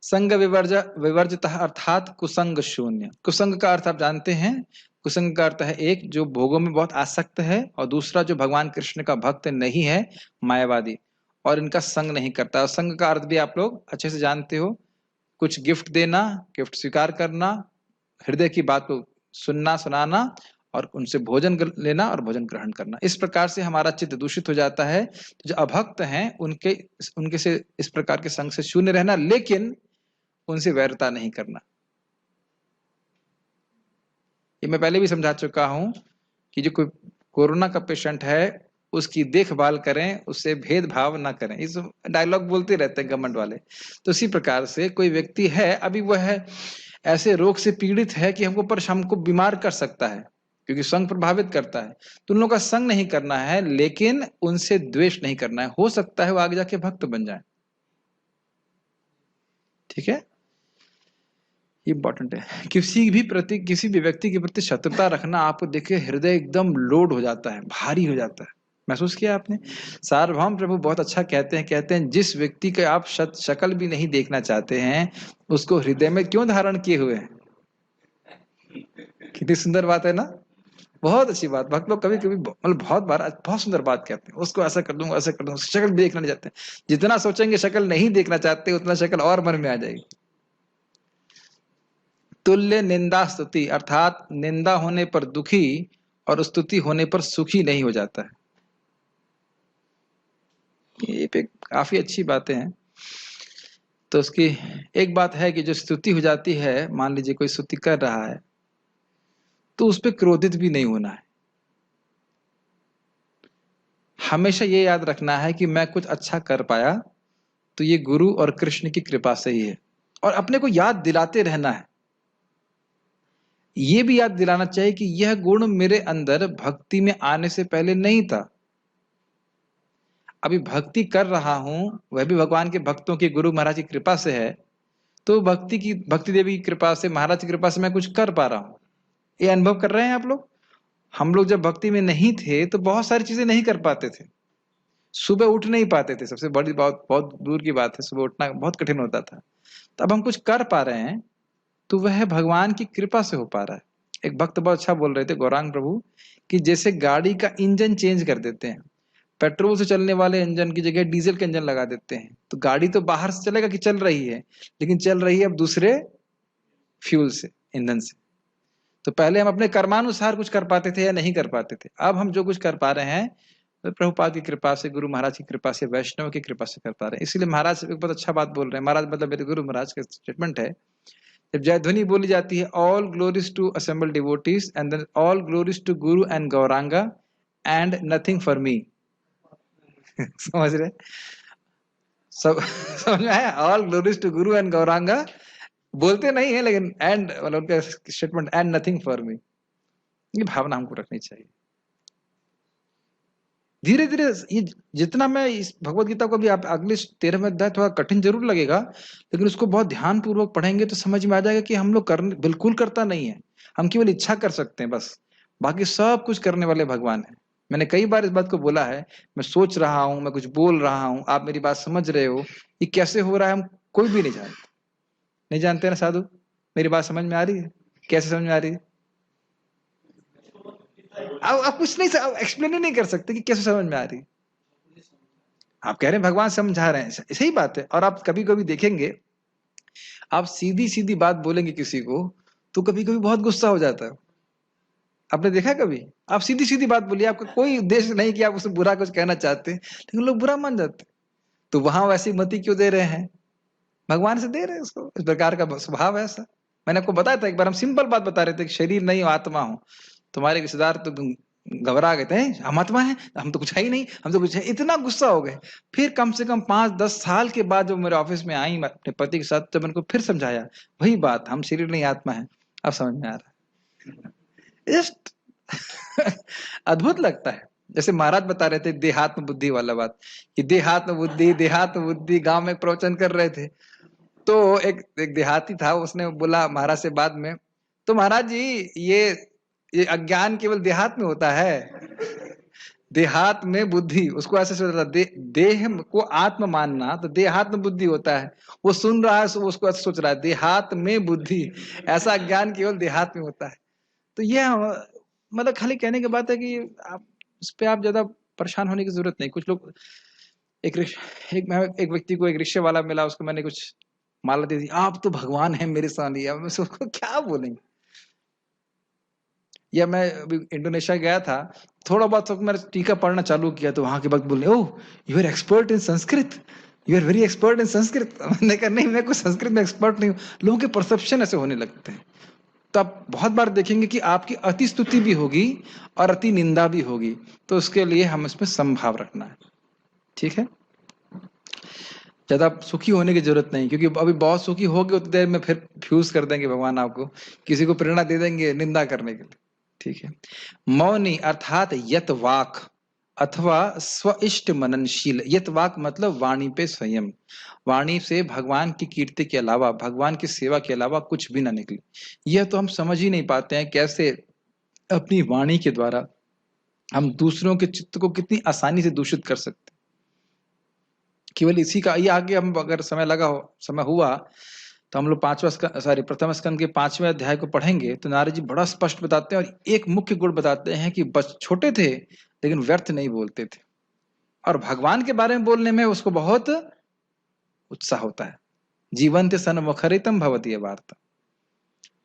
संग विवर्जितः अर्थात कुसंग शून्य। कुसंग का अर्थ आप जानते हैं। कुसंग का अर्थ है एक जो भोगों में बहुत आसक्त है, और दूसरा जो भगवान कृष्ण का भक्त नहीं है, मायावादी, और इनका संग नहीं करता। और संग का अर्थ भी आप लोग अच्छे से जानते हो, कुछ गिफ्ट देना, गिफ्ट स्वीकार करना, हृदय की बात को सुनना सुनाना, और उनसे भोजन लेना और भोजन ग्रहण करना। इस प्रकार से हमारा चित्त दूषित हो जाता है। तो जो अभक्त हैं उनके उनके से इस प्रकार के संग से शून्य रहना, लेकिन उनसे वैरता नहीं करना। ये मैं पहले भी समझा चुका हूं कि जो कोई कोरोना का पेशेंट है उसकी देखभाल करें, उससे भेदभाव ना करें। इस डायलॉग बोलते रहते हैं गवर्नमेंट वाले। तो इसी प्रकार से कोई व्यक्ति है, अभी वह है ऐसे रोग से पीड़ित है कि हमको बीमार कर सकता है, क्योंकि संग प्रभावित करता है, तो उन लोगों का संग नहीं करना है, लेकिन उनसे द्वेष नहीं करना है। हो सकता है वो आगे जाके भक्त बन जाए। ठीक है, इंपॉर्टेंट है। किसी भी व्यक्ति के प्रति शत्रुता रखना, आपको देखिए हृदय एकदम लोड हो जाता है, भारी हो जाता है। महसूस किया आपने? सार्वभौम प्रभु बहुत अच्छा कहते हैं जिस व्यक्ति के आप शक्ल भी नहीं देखना चाहते हैं, उसको हृदय में क्यों धारण किए हुए हैं। कितनी सुंदर बात है ना, बहुत अच्छी बात। भक्त लोग कभी कभी मतलब बहुत बार बहुत सुंदर बात कहते हैं, उसको ऐसा कर दूंगा, ऐसा कर दूंगा, शक्ल भी देखना नहीं चाहते। जितना सोचेंगे शक्ल नहीं देखना चाहते, उतना शक्ल और मन में आ जाएगी। तुल्य निंदा स्तुति, अर्थात निंदा होने पर दुखी और स्तुति होने पर सुखी नहीं हो जाता है। ये पे काफी अच्छी बातें हैं। तो उसकी एक बात है कि जो स्तुति हो जाती है, मान लीजिए कोई स्तुति कर रहा है, तो उस पर क्रोधित भी नहीं होना है। हमेशा ये याद रखना है कि मैं कुछ अच्छा कर पाया तो ये गुरु और कृष्ण की कृपा से ही है, और अपने को याद दिलाते रहना है। ये भी याद दिलाना चाहिए कि यह गुण मेरे अंदर भक्ति में आने से पहले नहीं था। अभी भक्ति कर रहा हूं, वह भी भगवान के भक्तों की, गुरु महाराज की कृपा से है। तो भक्ति देवी की कृपा से, महाराज की कृपा से मैं कुछ कर पा रहा हूं। ये अनुभव कर रहे हैं आप लोग? हम लोग जब भक्ति में नहीं थे तो बहुत सारी चीजें नहीं कर पाते थे। सुबह उठ नहीं पाते थे, सबसे बड़ी बात, बहुत दूर की बात है, सुबह उठना बहुत कठिन होता था। तो अब हम कुछ कर पा रहे हैं तो वह भगवान की कृपा से हो पा रहा है। एक भक्त बहुत अच्छा बोल रहे थे, गौरांग प्रभु, कि जैसे गाड़ी का इंजन चेंज कर देते हैं, पेट्रोल से चलने वाले इंजन की जगह डीजल के इंजन लगा देते हैं, तो गाड़ी तो बाहर से चलेगा कि चल रही है, लेकिन चल रही है अब दूसरे फ्यूल से, ईंधन से। तो पहले हम अपने कर्मानुसार कुछ कर पाते थे या नहीं कर पाते थे, अब हम जो कुछ कर पा रहे हैं तो प्रभुपाद की कृपा से, गुरु महाराज की कृपा से, वैष्णव की कृपा से कर पा रहे हैं। इसीलिए महाराज एक बहुत अच्छा बात बोल रहे हैं। महाराज मतलब मेरे गुरु महाराज का स्टेटमेंट है, जब जय ध्वनि बोली जाती है, all glories to assembled devotees and then all glories to guru and Gauranga and nothing for me. समझ रहे? सब समझ में आया? All glories to guru and Gauranga बोलते नहीं है, लेकिन एंड मतलब उनका statement and nothing for me, ये भावना हमको रखनी चाहिए। धीरे धीरे ये जितना मैं इस भगवत गीता को भी, आप अगले 13वें अध्याय थोड़ा कठिन जरूर लगेगा, लेकिन उसको बहुत ध्यान पूर्वक पढ़ेंगे तो समझ में आ जाएगा कि हम लोग करने बिल्कुल करता नहीं है, हम केवल इच्छा कर सकते हैं बस, बाकी सब कुछ करने वाले भगवान है। मैंने कई बार इस बात को बोला है, मैं सोच रहा हूं, मैं कुछ बोल रहा हूं, आप मेरी बात समझ रहे हो, ये कैसे हो रहा है हम कोई भी नहीं जानते। नहीं जानते ना साधु? मेरी बात समझ में आ रही है? कैसे समझ में आ रही है? आप कुछ नहीं, एक्सप्लेन ही नहीं कर सकते कि कैसे समझ में आ रही है। आप कह रहे हैं भगवान समझा रहे हैं, सही बात है। और आप कभी कभी देखेंगे, आप सीधी सीधी बात बोलेंगे किसी को तो कभी कभी बहुत गुस्सा हो जाता है। आपने देखा कभी? आप सीधी सीधी बात बोलिए, आपका कोई उद्देश्य नहीं कि आप उसे बुरा कुछ कहना चाहते, लेकिन लोग बुरा मान जाते। तो वहां वैसी मति क्यों दे रहे हैं? भगवान से दे रहे हैं उसको, इस प्रकार का स्वभाव है ऐसा। मैंने आपको बताया था एक बार, हम सिंपल बात बता रहे थे कि शरीर नहीं आत्मा हो। तुम्हारे रिश्तेदार तो घबरा गए थे, हम आत्मा है, हम तो कुछ है ही नहीं, हम तो कुछ है, इतना गुस्सा हो गए। फिर कम से कम 5-10 साल के बाद जब मेरे ऑफिस में आई अपने पति के साथ, तो मैंने उनको फिर समझाया वही बात, हम शरीर नहीं आत्मा है। अब समझ में आ रहा है। जस्ट अद्भुत लगता है। जैसे महाराज बता रहे थे देहात्म बुद्धि वाला बात, कि देहात्म बुद्धि गांव में प्रवचन कर रहे थे, तो एक देहाती था, उसने बोला महाराज से बाद में, तो महाराज जी ये अज्ञान केवल देहात में होता है, देहात में बुद्धि, उसको ऐसे सोच रहा था, देह को आत्म मानना तो देहात्म बुद्धि होता है। वो सुन रहा है, उसको ऐसे सोच रहा है देहात में बुद्धि, ऐसा ज्ञान केवल देहात में होता है। तो ये मतलब खाली कहने की बात है कि आप इस पे आप ज्यादा परेशान होने की जरूरत नहीं। कुछ लोग, एक व्यक्ति को एक रिक्शे वाला मिला, उसको मैंने कुछ माला दे दी, आप तो भगवान है मेरे साथ, लिया, मैं उसको क्या बोलेंगे। या मैं अभी इंडोनेशिया गया था, थोड़ा बहुत तो मैंने टीका पढ़ना चालू किया, तो वहां के वक्त बोले, oh you are expert in Sanskrit, you are very expert in Sanskrit. मैंने कहा नहीं, मैं कोई संस्कृत में एक्सपर्ट नहीं हूँ। लोगों के परसेप्शन ऐसे होने लगते हैं। तो आप बहुत बार देखेंगे कि आपकी अति स्तुति भी होगी और अति निंदा भी होगी, तो उसके लिए हम इसमें समभाव रखना है। ठीक है? ज्यादा सुखी होने की जरूरत नहीं, क्योंकि अभी बहुत सुखी हो गए उतनी देर में फिर फ्यूज कर देंगे भगवान आपको, किसी को प्रेरणा दे देंगे निंदा करने के लिए। ठीक है? मौनी अर्थात यत वाक, अथवा स्वइष्ट मननशील। यत वाक मतलब वाणी पे संयम, वाणी से भगवान की कीर्ति के अलावा, भगवान की सेवा के अलावा कुछ भी ना निकले। यह तो हम समझ ही नहीं पाते हैं, कैसे अपनी वाणी के द्वारा हम दूसरों के चित्त को कितनी आसानी से दूषित कर सकते हैं। केवल इसी का, ये आगे हम अगर समय हुआ तो हम लोग प्रथम स्कंद के 5वें अध्याय को पढ़ेंगे तो नारद जी बड़ा स्पष्ट बताते हैं और एक मुख्य गुण बताते हैं कि बस छोटे थे लेकिन व्यर्थ नहीं बोलते थे, और भगवान के बारे में बोलने में उसको बहुत उत्साह होता है। जीवंत सन मुखरितम भवती है वार्ता।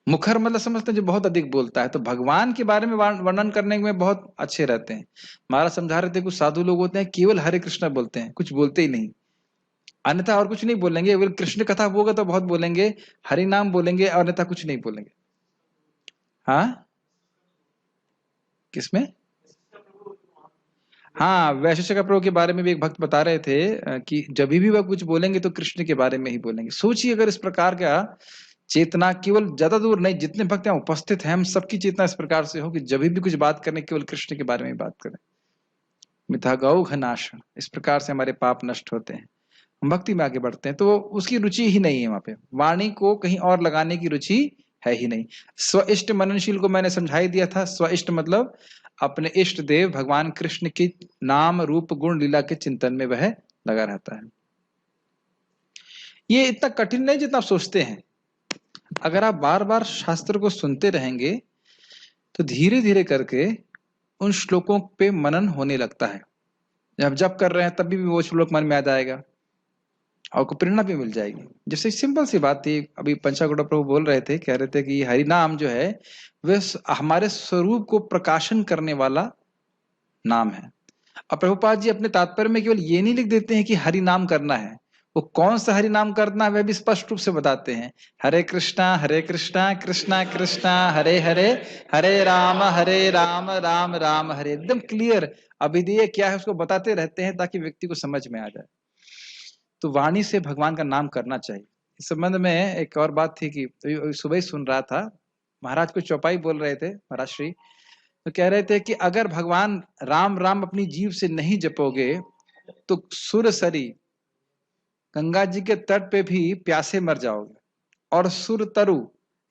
मुखर मतलब समझते हैं जो बहुत अधिक बोलता है, तो भगवान के बारे में वर्णन करने में बहुत अच्छे रहते हैं। महाराज समझा रहे थे कुछ साधु लोग होते हैं केवल हरे कृष्णा बोलते हैं, कुछ बोलते ही नहीं, अन्यथा और कुछ नहीं बोलेंगे। केवल कृष्ण कथा होगा तो बहुत बोलेंगे, हरि नाम बोलेंगे और अन्यथा कुछ नहीं बोलेंगे। हाँ, किसमें? हाँ, वैशिष्ट प्रभु के बारे में भी एक भक्त बता रहे थे कि जब भी वह कुछ बोलेंगे तो कृष्ण के बारे में ही बोलेंगे। सोचिए अगर इस प्रकार का चेतना, केवल ज्यादा दूर नहीं, जितने भक्त यहाँ उपस्थित हैं हम सबकी चेतना इस प्रकार से हो कि जब भी कुछ बात करें केवल कृष्ण के बारे में ही बात करें। मिथा गौ घनाशन, इस प्रकार से हमारे पाप नष्ट होते हैं, हम भक्ति में आगे बढ़ते हैं। तो उसकी रुचि ही नहीं है वहां पे, वाणी को कहीं और लगाने की रुचि है ही नहीं। स्वइष्ट मननशील को मैंने समझा ही दिया था। स्वइष्ट मतलब अपने इष्ट देव भगवान कृष्ण की नाम रूप गुण लीला के चिंतन में वह लगा रहता है। ये इतना कठिन नहीं जितना आप सोचते हैं। अगर आप बार बार शास्त्र को सुनते रहेंगे तो धीरे धीरे करके उन श्लोकों पे मनन होने लगता है। जब जप कर रहे हैं तभी भी वो श्लोक मन में आ जाएगा और को प्रेरणा भी मिल जाएगी। जैसे सिंपल सी बात थी, अभी पंचागुड़ा प्रभु बोल रहे थे, कह रहे थे कि हरि नाम जो है वह हमारे स्वरूप को प्रकाशन करने वाला नाम है। अब प्रभुपाद जी अपने तात्पर्य में केवल ये नहीं लिख देते हैं कि हरि नाम करना है, वो कौन सा हरि नाम करना है वह भी स्पष्ट रूप से बताते हैं। हरे कृष्णा कृष्णा कृष्णा हरे हरे, हरे राम राम राम हरे। एकदम क्लियर अभिधेय क्या है उसको बताते रहते हैं ताकि व्यक्ति को समझ में आ जाए। तो वाणी से भगवान का नाम करना चाहिए। इस संबंध में एक और बात थी कि तो सुबह ही सुन रहा था, महाराज को चौपाई बोल रहे थे महाराज श्री, तो कह रहे थे कि अगर भगवान राम राम अपनी जीव से नहीं जपोगे तो सुरसरी गंगा जी के तट पे भी प्यासे मर जाओगे, और सुर तरु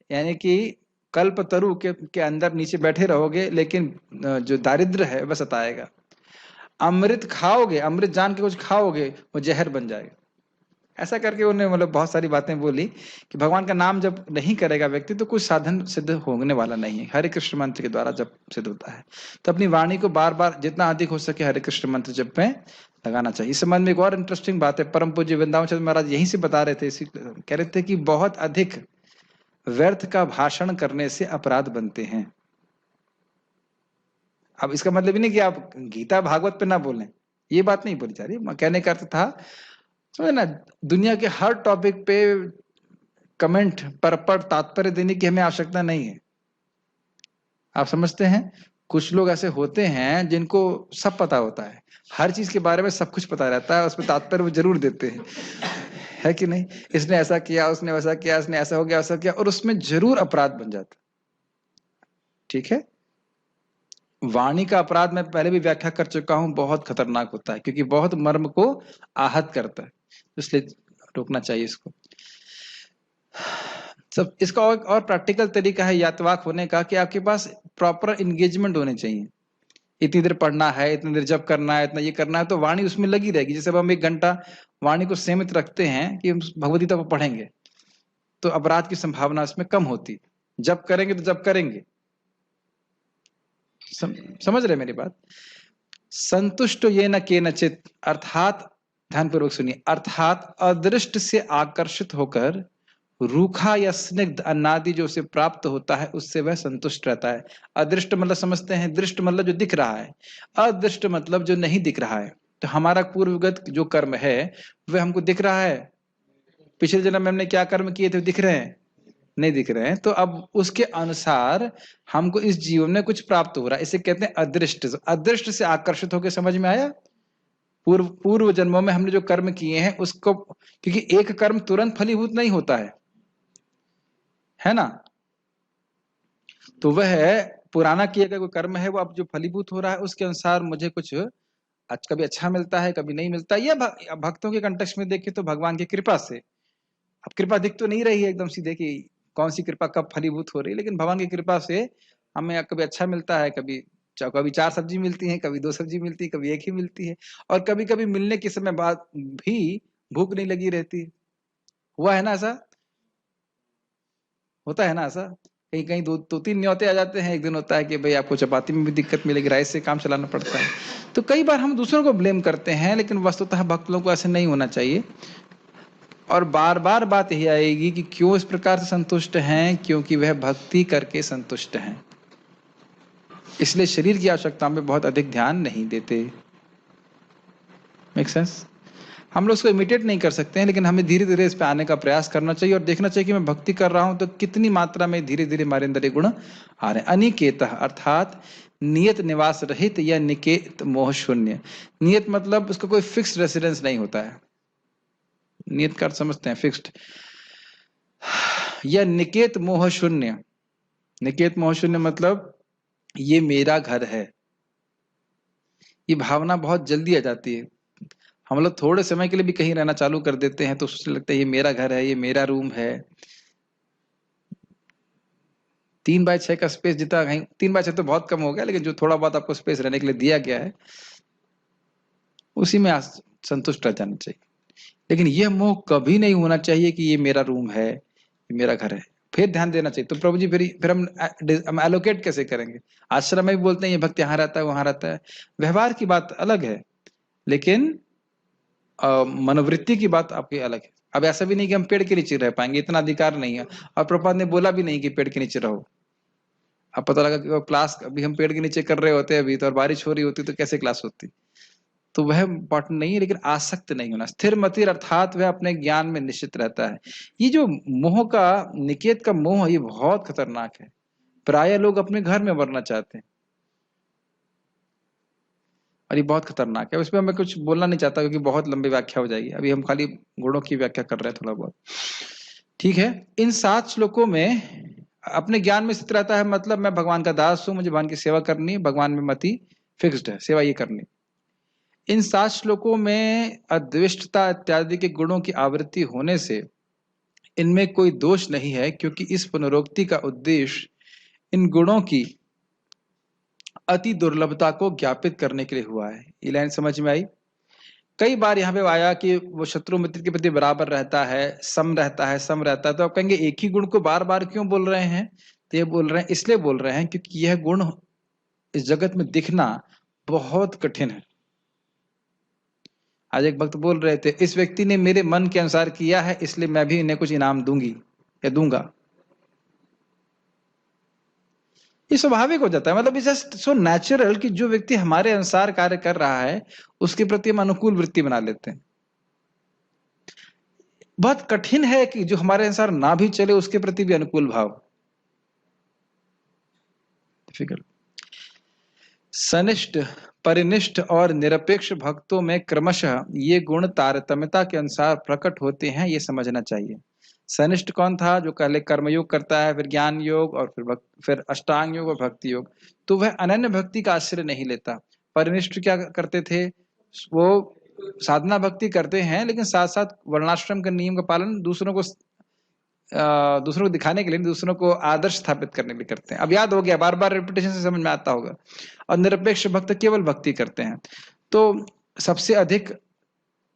यानी कि कल्प तरु के अंदर नीचे बैठे रहोगे लेकिन जो दारिद्र है वह सताएगा। अमृत खाओगे, अमृत जान के कुछ खाओगे, वो जहर बन जाएगा। ऐसा करके उन्होंने मतलब बहुत सारी बातें बोली कि भगवान का नाम जब नहीं करेगा व्यक्ति तो कुछ साधन सिद्ध होने वाला नहीं है। हरे कृष्ण मंत्र के द्वारा जब सिद्ध होता है, तो अपनी वाणी को बार बार जितना अधिक हो सके हरे कृष्ण मंत्र जप में लगाना चाहिए। इस संबंध में एक और इंटरेस्टिंग बात है, परम पूज्य वृंदावन चंद्र महाराज यहीं से बता रहे थे, इसी कह रहे थे कि बहुत अधिक व्यर्थ का भाषण करने से अपराध बनते हैं। अब इसका मतलब ही नहीं कि आप गीता भागवत पे ना बोलें, ये बात नहीं बोली जा रही। कहने का अर्थ था समझे ना, दुनिया के हर टॉपिक पे कमेंट पर तात्पर्य देने की हमें आवश्यकता नहीं है। आप समझते हैं, कुछ लोग ऐसे होते हैं जिनको सब पता होता है, हर चीज के बारे में सब कुछ पता रहता है, उसमें तात्पर्य वो जरूर देते हैं, है कि नहीं? इसने ऐसा किया, उसने वैसा किया, इसने ऐसा हो गया, वैसा किया, और उसमें जरूर अपराध बन जाता। ठीक है, वाणी का अपराध मैं पहले भी व्याख्या कर चुका हूं, बहुत खतरनाक होता है क्योंकि बहुत मर्म को आहत करता है, इसलिए रोकना चाहिए इसको। सब इसका और प्रैक्टिकल तरीका है यातवाक होने का कि आपके पास प्रॉपर इंगेजमेंट होने चाहिए। इतनी देर पढ़ना है, इतनी देर जप करना है, इतना ये करना है, तो वाणी उसमें लगी रहेगी। जैसे अब हम 1 घंटा वाणी को सीमित रखते हैं कि हम भगवद्गीता को पढ़ेंगे तो अपराध की संभावना इसमें कम होती। जप करेंगे तो जप करेंगे। समझ रहे मेरी बात? संतुष्ट ये न के नचित, अर्थात ध्यानपूर्वक सुनिए, अर्थात अदृष्ट से आकर्षित होकर रूखा या स्निग्ध अन्नादि जो उसे प्राप्त होता है उससे वह संतुष्ट रहता है। अदृष्ट मतलब समझते हैं, दृष्ट मतलब जो दिख रहा है, अदृष्ट मतलब जो नहीं दिख रहा है। तो हमारा पूर्वगत जो कर्म है वह हमको दिख रहा है, पिछले जन्म में हमने क्या कर्म किए थे दिख रहे हैं? नहीं दिख रहे हैं। तो अब उसके अनुसार हमको इस जीवन में कुछ प्राप्त हो रहा है, इसे कहते हैं अदृष्ट। अदृष्ट से आकर्षित होकर, समझ में आया? पूर्व जन्मों में हमने जो कर्म किए हैं उसको, क्योंकि एक कर्म तुरंत फलीभूत नहीं होता है ना, तो वह पुराना किया गया कोई कर्म है वो अब जो फलीभूत हो रहा है उसके अनुसार मुझे कुछ आज कभी अच्छा मिलता है, कभी नहीं मिलता। यह भक्तों के कंटेक्स्ट में देखें तो भगवान की कृपा से, अब कृपा दिख तो नहीं रही है एकदम सीधे कि कौन सी कृपा कब फलीभूत हो रही है, लेकिन भगवान की कृपा से हमें कभी अच्छा मिलता है, कभी कभी 4 सब्जी मिलती है, कभी 2 सब्जी मिलती है, कभी 1 ही मिलती है, और कभी कभी मिलने के समय बाद भी भूख नहीं लगी रहती। हुआ है ना ऐसा? होता है ना ऐसा? कहीं कहीं 2-3 न्योते आ जाते हैं, एक दिन होता है कि भाई आपको चपाती में भी दिक्कत मिलेगी, राइस से काम चलाना पड़ता है। तो कई बार हम दूसरों को ब्लेम करते हैं, लेकिन वस्तुतः भक्त लोगों को ऐसे नहीं होना चाहिए। और बार बार बात यही आएगी कि क्यों इस प्रकार से संतुष्ट हैं, क्योंकि वह भक्ति करके संतुष्ट हैं, इसलिए शरीर की आवश्यकताओं में बहुत अधिक ध्यान नहीं देते। Make sense? हम लोग इसको इमिटेट नहीं कर सकते हैं, लेकिन हमें धीरे धीरे इस पे आने का प्रयास करना चाहिए और देखना चाहिए कि मैं भक्ति कर रहा हूं तो कितनी मात्रा में धीरे धीरे हमारे अंदर ये गुण आ रहे हैं। अनिकेत अर्थात नियत निवास रहित या निकेत मोह शून्य। नियत मतलब उसका कोई फिक्स रेसिडेंस नहीं होता है, नियत का अर्थ समझते हैं, फिक्स्ड। या निकेत मोह शून्य। निकेत मोह शून्य मतलब ये मेरा घर है, ये भावना बहुत जल्दी आ जाती है। हम लोग थोड़े समय के लिए भी कहीं रहना चालू कर देते हैं तो उससे लगता है ये मेरा घर है, ये मेरा रूम है। 3x6 का स्पेस जितना, कहीं 3x6 तो बहुत कम हो गया, लेकिन जो थोड़ा बहुत आपको स्पेस रहने के लिए दिया गया है उसी में संतुष्ट रह जाना चाहिए। लेकिन यह मोह कभी नहीं होना चाहिए कि ये मेरा रूम है, ये मेरा घर है। फिर ध्यान देना चाहिए। तो प्रभु जी फिर हम एलोकेट कैसे करेंगे? आश्रम में भी बोलते हैं ये भक्त यहाँ रहता है, वहां रहता है, व्यवहार की बात अलग है, लेकिन मनोवृत्ति की बात आपकी अलग है। अब ऐसा भी नहीं कि हम पेड़ के नीचे रह पाएंगे, इतना अधिकार नहीं है, और प्रभुपाद ने बोला भी नहीं कि पेड़ के नीचे रहो। अब पता लगा कि क्लास अभी हम पेड़ के नीचे कर रहे होते हैं अभी तो, और बारिश हो रही होती तो कैसे क्लास होती? तो वह इंपॉर्टेंट नहीं है, लेकिन आसक्त नहीं होना। स्थिर मतिर अर्थात वह अपने ज्ञान में निश्चित रहता है। ये जो मोह का, निकेत का मोह, ये बहुत खतरनाक है। प्राय लोग अपने घर में मरना चाहते हैं और ये बहुत खतरनाक है। उसमें मैं कुछ बोलना नहीं चाहता क्योंकि बहुत लंबी व्याख्या हो जाएगी। अभी हम खाली गुणों की व्याख्या कर रहे हैं थोड़ा बहुत, ठीक है। इन 7 श्लोकों में अपने ज्ञान में स्थित रहता है, मतलब मैं भगवान का दास हूं, मुझे भगवान की सेवा करनी है, भगवान में मति फिक्स्ड है, सेवा ये करनी। इन 7 श्लोकों में अद्विष्टता इत्यादि के गुणों की आवृत्ति होने से इनमें कोई दोष नहीं है, क्योंकि इस पुनरोक्ति का उद्देश्य इन गुणों की अति दुर्लभता को ज्ञापित करने के लिए हुआ है। ये लाइन समझ में आई? कई बार यहाँ पे आया कि वो शत्रु मित्र के प्रति बराबर रहता है, सम रहता है, सम रहता है। तो आप कहेंगे एक ही गुण को बार बार क्यों बोल रहे हैं? तो ये बोल रहे हैं, इसलिए बोल रहे हैं क्योंकि यह गुण इस जगत में दिखना बहुत कठिन है। आज एक भक्त बोल रहे थे, इस व्यक्ति ने मेरे मन के अनुसार किया है, इसलिए मैं भी इन्हें कुछ इनाम दूंगी या दूंगा। ये स्वाभाविक हो जाता है, मतलब इट्स जस्ट सो नेचुरल कि जो व्यक्ति हमारे अनुसार कार्य कर रहा है उसके प्रति हम अनुकूल वृत्ति बना लेते हैं। बहुत कठिन है कि जो हमारे अनुसार ना भी चले उसके प्रति भी अनुकूल भाव। डिफिकल्ट। सनिष्ठ, परिनिष्ठ और निरपेक्ष भक्तों में क्रमशः ये गुण तारतम्यता के अनुसार प्रकट होते हैं, ये समझना चाहिए। सनिष्ठ कौन था? जो पहले कर्मयोग करता है, फिर ज्ञान योग, और फिर अष्टांग योग और भक्ति योग। तो वह अनन्य भक्ति का आश्रय नहीं लेता। परिनिष्ठ क्या करते थे? वो साधना भक्ति करते हैं, लेकिन साथ साथ वर्णाश्रम के नियम का पालन दूसरों को दिखाने के लिए, दूसरों को आदर्श स्थापित करने के लिए करते हैं। अब याद हो गया, बार बार रिपीटेशन से समझ में आता होगा। और निरपेक्ष भक्त केवल भक्ति करते हैं। तो सबसे अधिक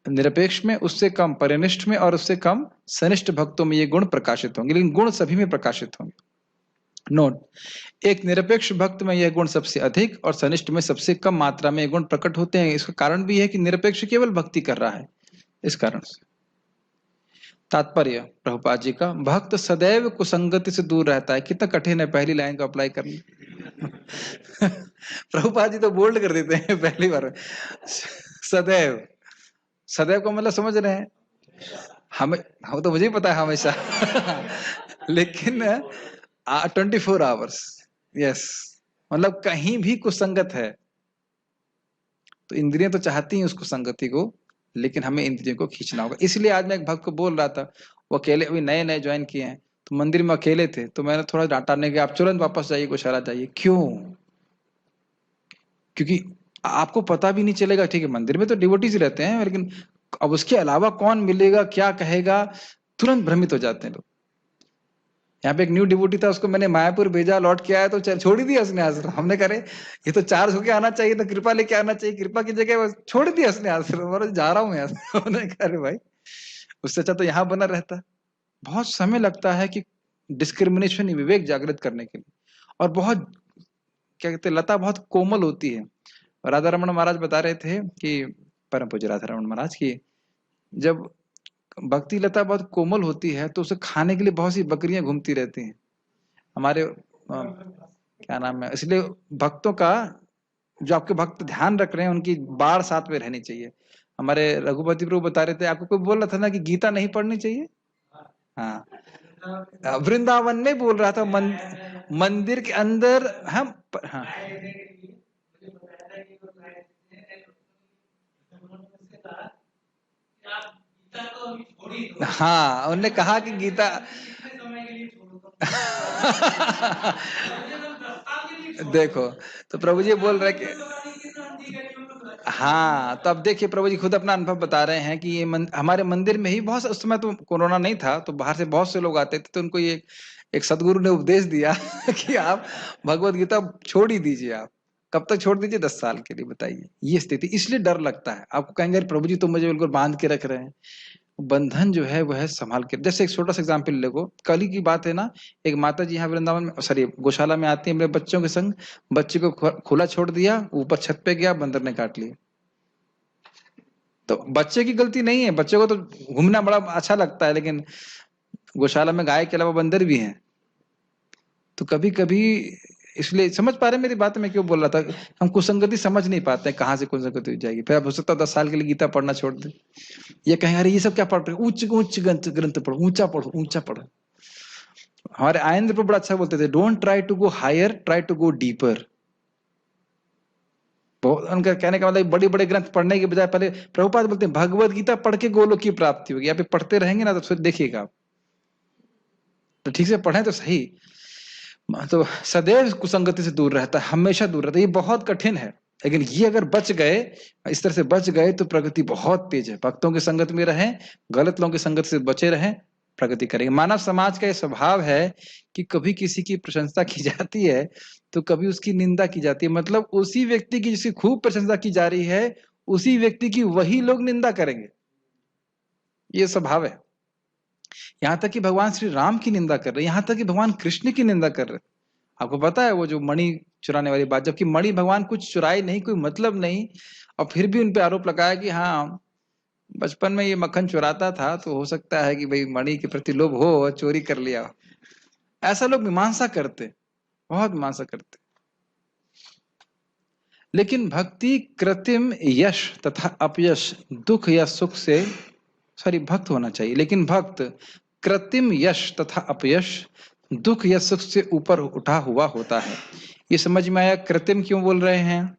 निरपेक्ष में, उससे कम परिनिष्ठ में, और उससे कम सनिष्ठ भक्तों में ये गुण प्रकाशित होंगे, लेकिन गुण सभी में प्रकाशित होंगे। नोट, एक निरपेक्ष भक्त में यह गुण सबसे अधिक और सनिष्ठ में सबसे कम मात्रा में ये गुण प्रकट होते हैं। इसका कारण भी है कि निरपेक्ष केवल भक्ति कर रहा है, इस कारण से। तात्पर्य प्रभुपाद जी का, भक्त सदैव कुसंगति से दूर रहता है। कितना कठिन है पहली लाइन को अप्लाई करना। प्रभुपाद जी तो बोल्ड कर देते हैं पहली बार। सदैव, सदैव को मतलब समझ रहे हैं? हमें, हम तो मुझे ही पता है हमेशा। लेकिन 24 आवर्स, यस, मतलब कहीं भी कुसंगत है तो इंद्रियां तो चाहती हैं उसको संगति को, लेकिन हमें इंद्रियों को खींचना होगा। इसलिए आज मैं एक भक्त को बोल रहा था, वो अकेले अभी नए नए ज्वाइन किए हैं, तो मंदिर में अकेले थे, तो मैंने थोड़ा डांटाने के, आप तुरंत वापस जाइए, गौशाला जाइए। क्यों? क्योंकि आपको पता भी नहीं चलेगा। ठीक है, मंदिर में तो डिवोटीज रहते हैं, लेकिन अब उसके अलावा कौन मिलेगा, क्या कहेगा, तुरंत भ्रमित हो जाते हैं लोग। यहाँ पे एक न्यू डिवोटी था, उसको मैंने मायापुर भेजा, लौट के आया तो छोड़ ही दिया उसने आश्रम। हमने कहा ये तो चार्ज होके आना चाहिए, तो कृपा लेके आना चाहिए, कृपा की जगह बस छोड़ दिया उसने आश्रम, और जा रहा हूँ यहाँ से। हमने कहा अरे भाई, उससे अच्छा तो यहाँ बना रहता। बहुत समय लगता है कि डिस्क्रिमिनेशन, विवेक जागृत करने के लिए। और बहुत, क्या कहते हैं, लता बहुत कोमल होती है। राधा रमन महाराज बता रहे थे कि, परम पूज्य राधा रमन महाराज की, जब भक्ति लता बहुत कोमल होती है तो उसे खाने के लिए बहुत सी बकरियां घूमती रहती हैं हमारे क्या नाम है, इसलिए भक्तों का, जो आपके भक्त ध्यान रख रहे हैं, उनकी बाढ़ साथ में रहनी चाहिए। हमारे रघुपति प्रभु बता रहे थे, आपको कोई बोल रहा था ना कि गीता नहीं पढ़नी चाहिए। हाँ, वृंदावन में बोल रहा था, मंदिर के अंदर हम, हाँ हाँ, उन्होंने कहा कि गीता देखो, तो प्रभु जी बोल रहे कि, हाँ, तो अब देखिए प्रभु जी खुद अपना अनुभव बता रहे हैं कि ये हमारे मंदिर में ही बहुत, उस समय तो कोरोना नहीं था, तो बाहर से बहुत से लोग आते थे, तो उनको ये एक सदगुरु ने उपदेश दिया कि आप भगवत गीता छोड़ ही दीजिए। आप कब तक छोड़ दीजिए? 10 साल के लिए। बताइए, ये स्थिति। इसलिए डर लगता है। आपको कहेंगे प्रभु जी तो मुझे बिल्कुल बांध के रख रहे हैं। बंधन जो है वह है संभाल के। जैसे एक छोटा सा एग्जाम्पल देखो, कल ही की बात है ना, एक माता जी यहाँ वृंदावन में, सॉरी गौशाला में आती है मेरे बच्चों के संग, बच्चे को खुला छोड़ दिया, ऊपर छत पे गया, बंदर ने काट लिया। तो बच्चे की गलती नहीं है, बच्चे को तो घूमना बड़ा अच्छा लगता है, लेकिन गौशाला में गाय के अलावा बंदर भी हैं। तो कभी कभी, इसलिए समझ पा रहे हैं मेरी बात? मैं क्यों बोल रहा था, हम कुसंगति समझ नहीं पाते हैं, कहाँ से कुसंगति हो जाएगी। फिर अब हो सकता है 10 साल के लिए गीता पढ़ना छोड़ दे। ये कहेंगे अरे ये सब क्या पढ़ रहे, उच्च उच्च ग्रंथ पढ़ो, ऊंचा पढ़ो, ऊंचा पढ़ो। हमारे आयेंद्र पर बड़ा अच्छा बोलते थे, don't try to go higher, try to go deeper. उनका कहने का मतलब बड़े बड़े ग्रंथ पढ़ने के बजाय पहले, प्रभुपाद बोलते हैं भगवत गीता पढ़ के गोलोक की प्राप्ति होगी। आप पढ़ते रहेंगे ना तो फिर देखिएगा, तो ठीक से पढ़ें तो सही। तो सदैव कुसंगति से दूर रहता है, हमेशा दूर रहता है। ये बहुत कठिन है, लेकिन ये अगर बच गए, इस तरह से बच गए, तो प्रगति बहुत तेज है। भक्तों की संगत में रहें, गलत लोगों की संगत से बचे रहें, प्रगति करेंगे। मानव समाज का ये स्वभाव है कि कभी किसी की प्रशंसा की जाती है तो कभी उसकी निंदा की जाती है। मतलब उसी व्यक्ति की जिसकी खूब प्रशंसा की जा रही है, उसी व्यक्ति की वही लोग निंदा करेंगे। ये स्वभाव है। यहां तक कि भगवान श्री राम की निंदा कर रहे, यहां तक कि भगवान कृष्ण की निंदा कर रहे। आपको पता है वो जो मणि चुराने वाली बात, जबकि मणि भगवान कुछ चुराई नहीं, कोई मतलब नहीं, और फिर भी उन पे आरोप लगाया कि हाँ बचपन में ये मक्खन चुराता था, तो हो सकता है कि भाई मणि के प्रति लोभ हो और चोरी कर लिया। ऐसा लोग मीमांसा करते, बहुत मीमांसा करते। लेकिन भक्ति कृत्रिम यश तथा अपयश, दुख या सुख से, सॉरी भक्त होना चाहिए, लेकिन भक्त कृत्रिम यश तथा अपयश, दुख या सुख से ऊपर उठा हुआ होता है। ये समझ में आया कृत्रिम क्यों बोल रहे हैं?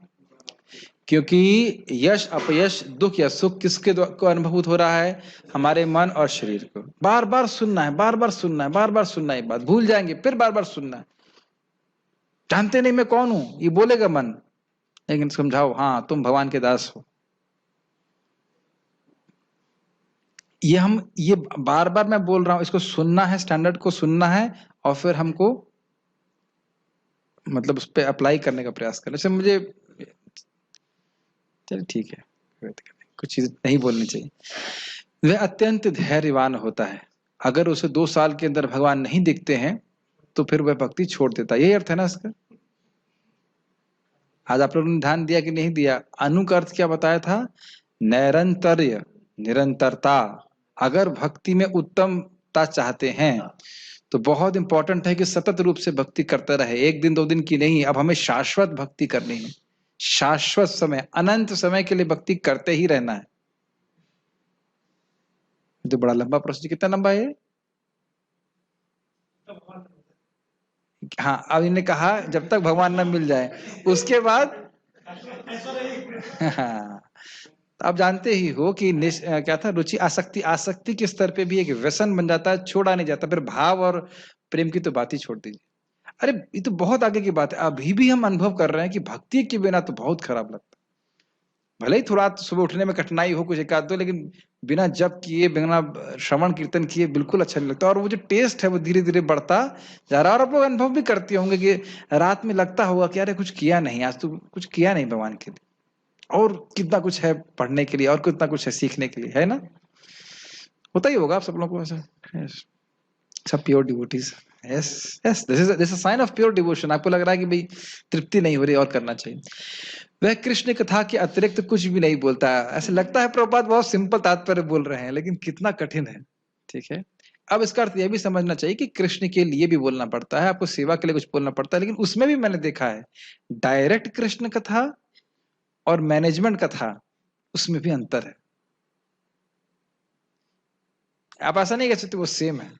क्योंकि यश अपयश दुख या सुख किसके को अनुभूत हो रहा है? हमारे मन और शरीर को। बार बार सुनना है, बार बार सुनना है, बार बार सुनना है, बात भूल जाएंगे, फिर बार बार सुनना है। जानते नहीं मैं कौन हूं, ये बोलेगा मन, लेकिन समझाओ हाँ तुम भगवान के दास हो। ये बार बार मैं बोल रहा हूं, इसको सुनना है, स्टैंडर्ड को सुनना है, और फिर हमको मतलब उस पर अप्लाई करने का प्रयास करना। जैसे मुझे, चल ठीक है, कुछ चीज नहीं बोलनी चाहिए। वह अत्यंत धैर्यवान होता है। अगर उसे 2 साल के अंदर भगवान नहीं दिखते हैं तो फिर वह भक्ति छोड़ देता है। यही अर्थ है ना इसका? आज आप लोगों ने ध्यान दिया कि नहीं दिया? अनु का अर्थ क्या बताया था? नैरंतर्य, निरंतरता। अगर भक्ति में उत्तमता चाहते हैं तो बहुत इंपॉर्टेंट है कि सतत रूप से भक्ति करते रहे, 1 दिन 2 दिन की नहीं। अब हमें शाश्वत भक्ति करनी है, शाश्वत समय, अनंत समय के लिए भक्ति करते ही रहना है। तो बड़ा लंबा प्रश्न, कितना लंबा है? हाँ, अब इन्हें कहा जब तक भगवान न मिल जाए उसके बाद हाँ, आप जानते ही हो कि क्या था, रुचि आसक्ति, आसक्ति के स्तर पे भी एक व्यसन बन जाता है, छोड़ा नहीं जाता। फिर भाव और प्रेम की तो बात ही छोड़ दीजिए। अरे ये तो बहुत आगे की बात है। अभी भी हम अनुभव कर रहे हैं कि भक्ति के बिना तो बहुत खराब लगता है। भले ही थोड़ा सुबह उठने में कठिनाई हो कुछ एक आध दो, लेकिन बिना जप किए बिना श्रवण कीर्तन किए बिल्कुल अच्छा नहीं लगता। और वो जो टेस्ट है वो धीरे धीरे बढ़ता जा रहा है। और आप लोग अनुभव भी करते होंगे कि रात में लगता होगा कि अरे कुछ किया नहीं, आज तो कुछ किया नहीं भगवान के लिए, और कितना कुछ है पढ़ने के लिए, और कितना कुछ है सीखने के लिए, है ना? होता ही होगा आप सब लोगों को ऐसा। Yes. सब pure devotees. Yes yes, this is sine of pure devotion. आपको लग रहा है कि भाई तृप्ति नहीं हो रही और करना चाहिए। वह कृष्ण कथा के अतिरिक्त कुछ भी नहीं बोलता है। ऐसे लगता है प्रभुपाद बहुत सिंपल तात्पर्य बोल रहे हैं, लेकिन कितना कठिन है। ठीक है, अब इसका अर्थ यह भी समझना चाहिए कि कृष्ण के लिए भी बोलना पड़ता है, आपको सेवा के लिए कुछ बोलना पड़ता है, लेकिन उसमें भी मैंने देखा है डायरेक्ट कृष्ण कथा और मैनेजमेंट कथा, उसमें भी अंतर है। आप ऐसा नहीं कह सकते वो सेम है।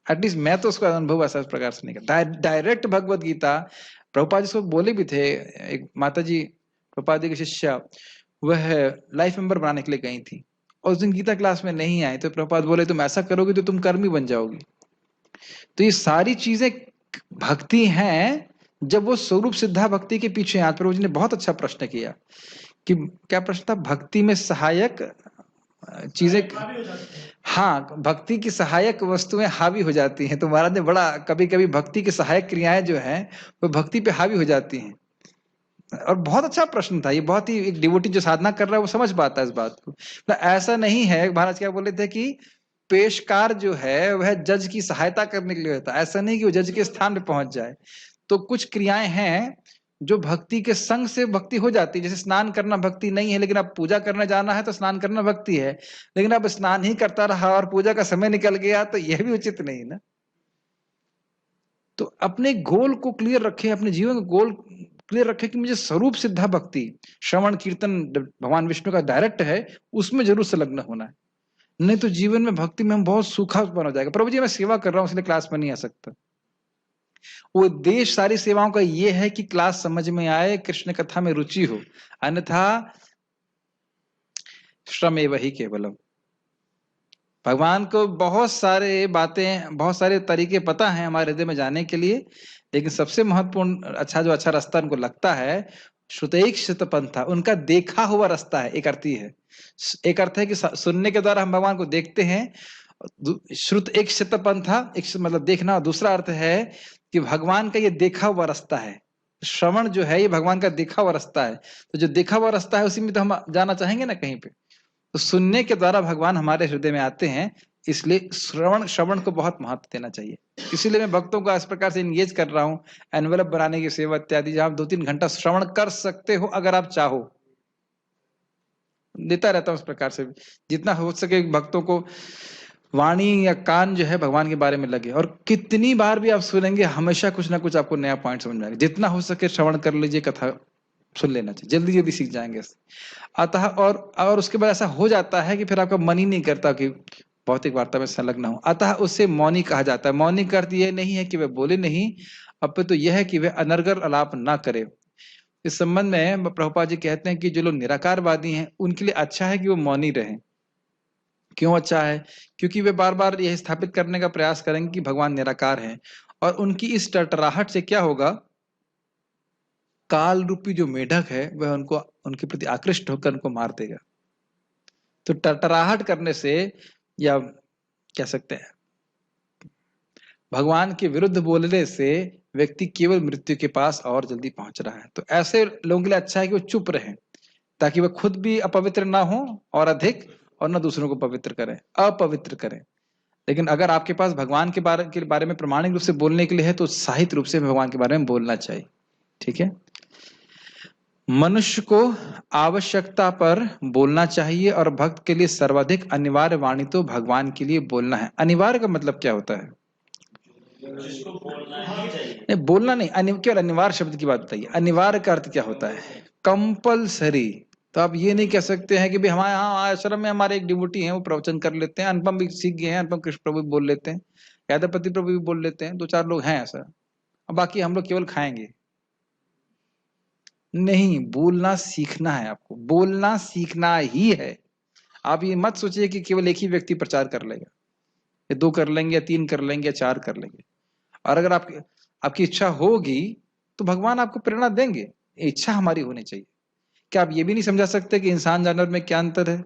एटलीस्ट मैं तो उसका अनुभव ऐसा प्रकार से नहीं करता। डायरेक्ट भगवत गीता प्रभुपाद जी को बोले भी थे। एक माता जी प्रभुपाद जी की शिष्या, वह लाइफ मेंबर बनाने के लिए गई थी, और उस दिन गीता क्लास में नहीं आई, तो प्रभुपाद बोले तुम ऐसा करोगे तो तुम कर्मी बन जाओगी। तो ये सारी चीजें भक्ति हैं जब वो स्वरूप सिद्धा भक्ति के पीछे। यहाँ प्रभु जी ने बहुत अच्छा प्रश्न किया कि क्या प्रश्न था, भक्ति में सहायक चीजें, हाँ, भक्ति की सहायक वस्तुएं हावी हो जाती हैं। तो महाराज ने बड़ा, कभी कभी भक्ति की सहायक क्रियाएं जो हैं वो भक्ति पे हावी हो जाती हैं। और बहुत अच्छा प्रश्न था ये, बहुत ही, एक डिवोटी जो साधना कर रहा है वो समझ पाता है इस बात को। तो ऐसा नहीं है, महाराज क्या बोले थे कि पेशकार जो है वह जज की सहायता करने के लिए होता है, ऐसा नहीं कि वो जज के स्थान पे पहुंच जाए। तो कुछ क्रियाएं हैं जो भक्ति के संग से भक्ति हो जाती है। जैसे स्नान करना भक्ति नहीं है, लेकिन अब पूजा करने जाना है तो स्नान करना भक्ति है, लेकिन अब स्नान ही करता रहा और पूजा का समय निकल गया तो यह भी उचित नहीं ना। तो अपने गोल को क्लियर रखें, अपने जीवन का गोल क्लियर रखें कि मुझे स्वरूप सिद्धा भक्ति, श्रवण कीर्तन भगवान विष्णु का डायरेक्ट है, उसमें जरूर संलग्न होना है। नहीं तो जीवन में भक्ति में हम बहुत सूखापन हो जाएगा। प्रभु जी मैं सेवा कर रहा हूं इसलिए क्लास में नहीं आ सकता। वो उद्देश्य सारी सेवाओं का ये है कि क्लास समझ में आए, कृष्ण कथा में रुचि हो, अन्यथा श्रम एवं ही केवलम। भगवान को बहुत सारे बातें, बहुत सारे तरीके पता है हमारे हृदय में जाने के लिए, लेकिन सबसे महत्वपूर्ण जो अच्छा रास्ता उनको लगता है श्रुतैक्षित पंथा, उनका देखा हुआ रास्ता है। एक अर्थ ही है, एक अर्थ है कि सुनने के द्वारा हम भगवान को देखते हैं, श्रुत एक शित पंथा, एक मतलब देखना। दूसरा अर्थ है कि भगवान का ये देखा हुआ रास्ता है। श्रवण जो है ये भगवान का देखा हुआ रास्ता है, तो जो देखा हुआ रास्ता है उसी में तो हम जाना चाहेंगे ना कहीं पे। तो सुनने के द्वारा भगवान हमारे हृदय में आते हैं, इसलिए श्रवण को बहुत महत्व देना चाहिए। इसीलिए मैं भक्तों को इस प्रकार से इंगेज कर रहा हूँ, एनवेलप बनाने की सेवा इत्यादि, जहां 2-3 घंटा श्रवण कर सकते हो अगर आप चाहो, देता रहता हूँ उस प्रकार से। जितना हो सके भक्तों को वाणी या कान जो है भगवान के बारे में लगे, और कितनी बार भी आप सुनेंगे हमेशा कुछ ना कुछ आपको नया पॉइंट समझ में आएगा। जितना हो सके श्रवण कर लीजिए, कथा सुन लेना चाहिए, जल्दी जल्दी सीख जाएंगे। अतः और उसके बाद ऐसा हो जाता है कि फिर आपका मन ही नहीं करता कि भौतिक वार्ता में संलग्न हो। अतः उससे मौनी कहा जाता है। मौनी का अर्थ यह नहीं है कि वह बोले नहीं, अब तो यह है कि वह अनर्गल आलाप ना करे। इस संबंध में प्रभुपाद जी कहते हैं कि जो लोग निराकारवादी हैं उनके लिए अच्छा है कि वो मौनी रहें। क्यों अच्छा है? क्योंकि वे बार बार यह स्थापित करने का प्रयास करेंगे कि भगवान निराकार हैं, और उनकी इस टटराहट से क्या होगा, काल रूपी जो मेढक है वह उनको, उनके प्रति आकृष्ट होकर उनको मार देगा। तो टटराहट करने से, या कह सकते हैं भगवान के विरुद्ध बोलने से, व्यक्ति केवल मृत्यु के पास और जल्दी पहुंच रहा है। तो ऐसे लोगों के लिए अच्छा है कि वो चुप रहें, ताकि वह खुद भी अपवित्र ना हो और अधिक, और न दूसरों को पवित्र करें, अपवित्र करें। लेकिन अगर आपके पास भगवान के बारे में प्रमाणिक रूप से बोलने के लिए है तो उत्साहित रूप से भगवान के बारे में बोलना चाहिए। ठीक है, मनुष्य को आवश्यकता पर बोलना चाहिए, और भक्त के लिए सर्वाधिक अनिवार्य वाणी तो भगवान के लिए बोलना है। अनिवार्य का मतलब क्या होता है? जिसको बोलना ही चाहिए। नहीं, बोलना नहीं, केवल अनिवार्य शब्द की बात बताइए। अनिवार्य का अर्थ क्या होता है? कंपलसरी। तो आप ये नहीं कह सकते हैं कि भाई हमारे यहाँ आश्रम में हमारे एक डिवोटी हैं वो प्रवचन कर लेते हैं, अनुपम भी सीख गए हैं, अनुपम कृष्ण प्रभु भी बोल लेते हैं, यादवपति प्रभु भी बोल लेते हैं, 2-4 लोग हैं ऐसा, अब बाकी हम लोग केवल खाएंगे। नहीं, बोलना सीखना है, आपको बोलना सीखना ही है। आप ये मत सोचिए कि केवल एक ही व्यक्ति प्रचार कर लेगा, या 2 कर लेंगे, या 3 कर लेंगे, या 4 कर लेंगे। और अगर आपकी इच्छा होगी तो भगवान आपको प्रेरणा देंगे। इच्छा हमारी होनी चाहिए क्या आप ये भी नहीं समझा सकते कि इंसान जानवर में क्या अंतर है?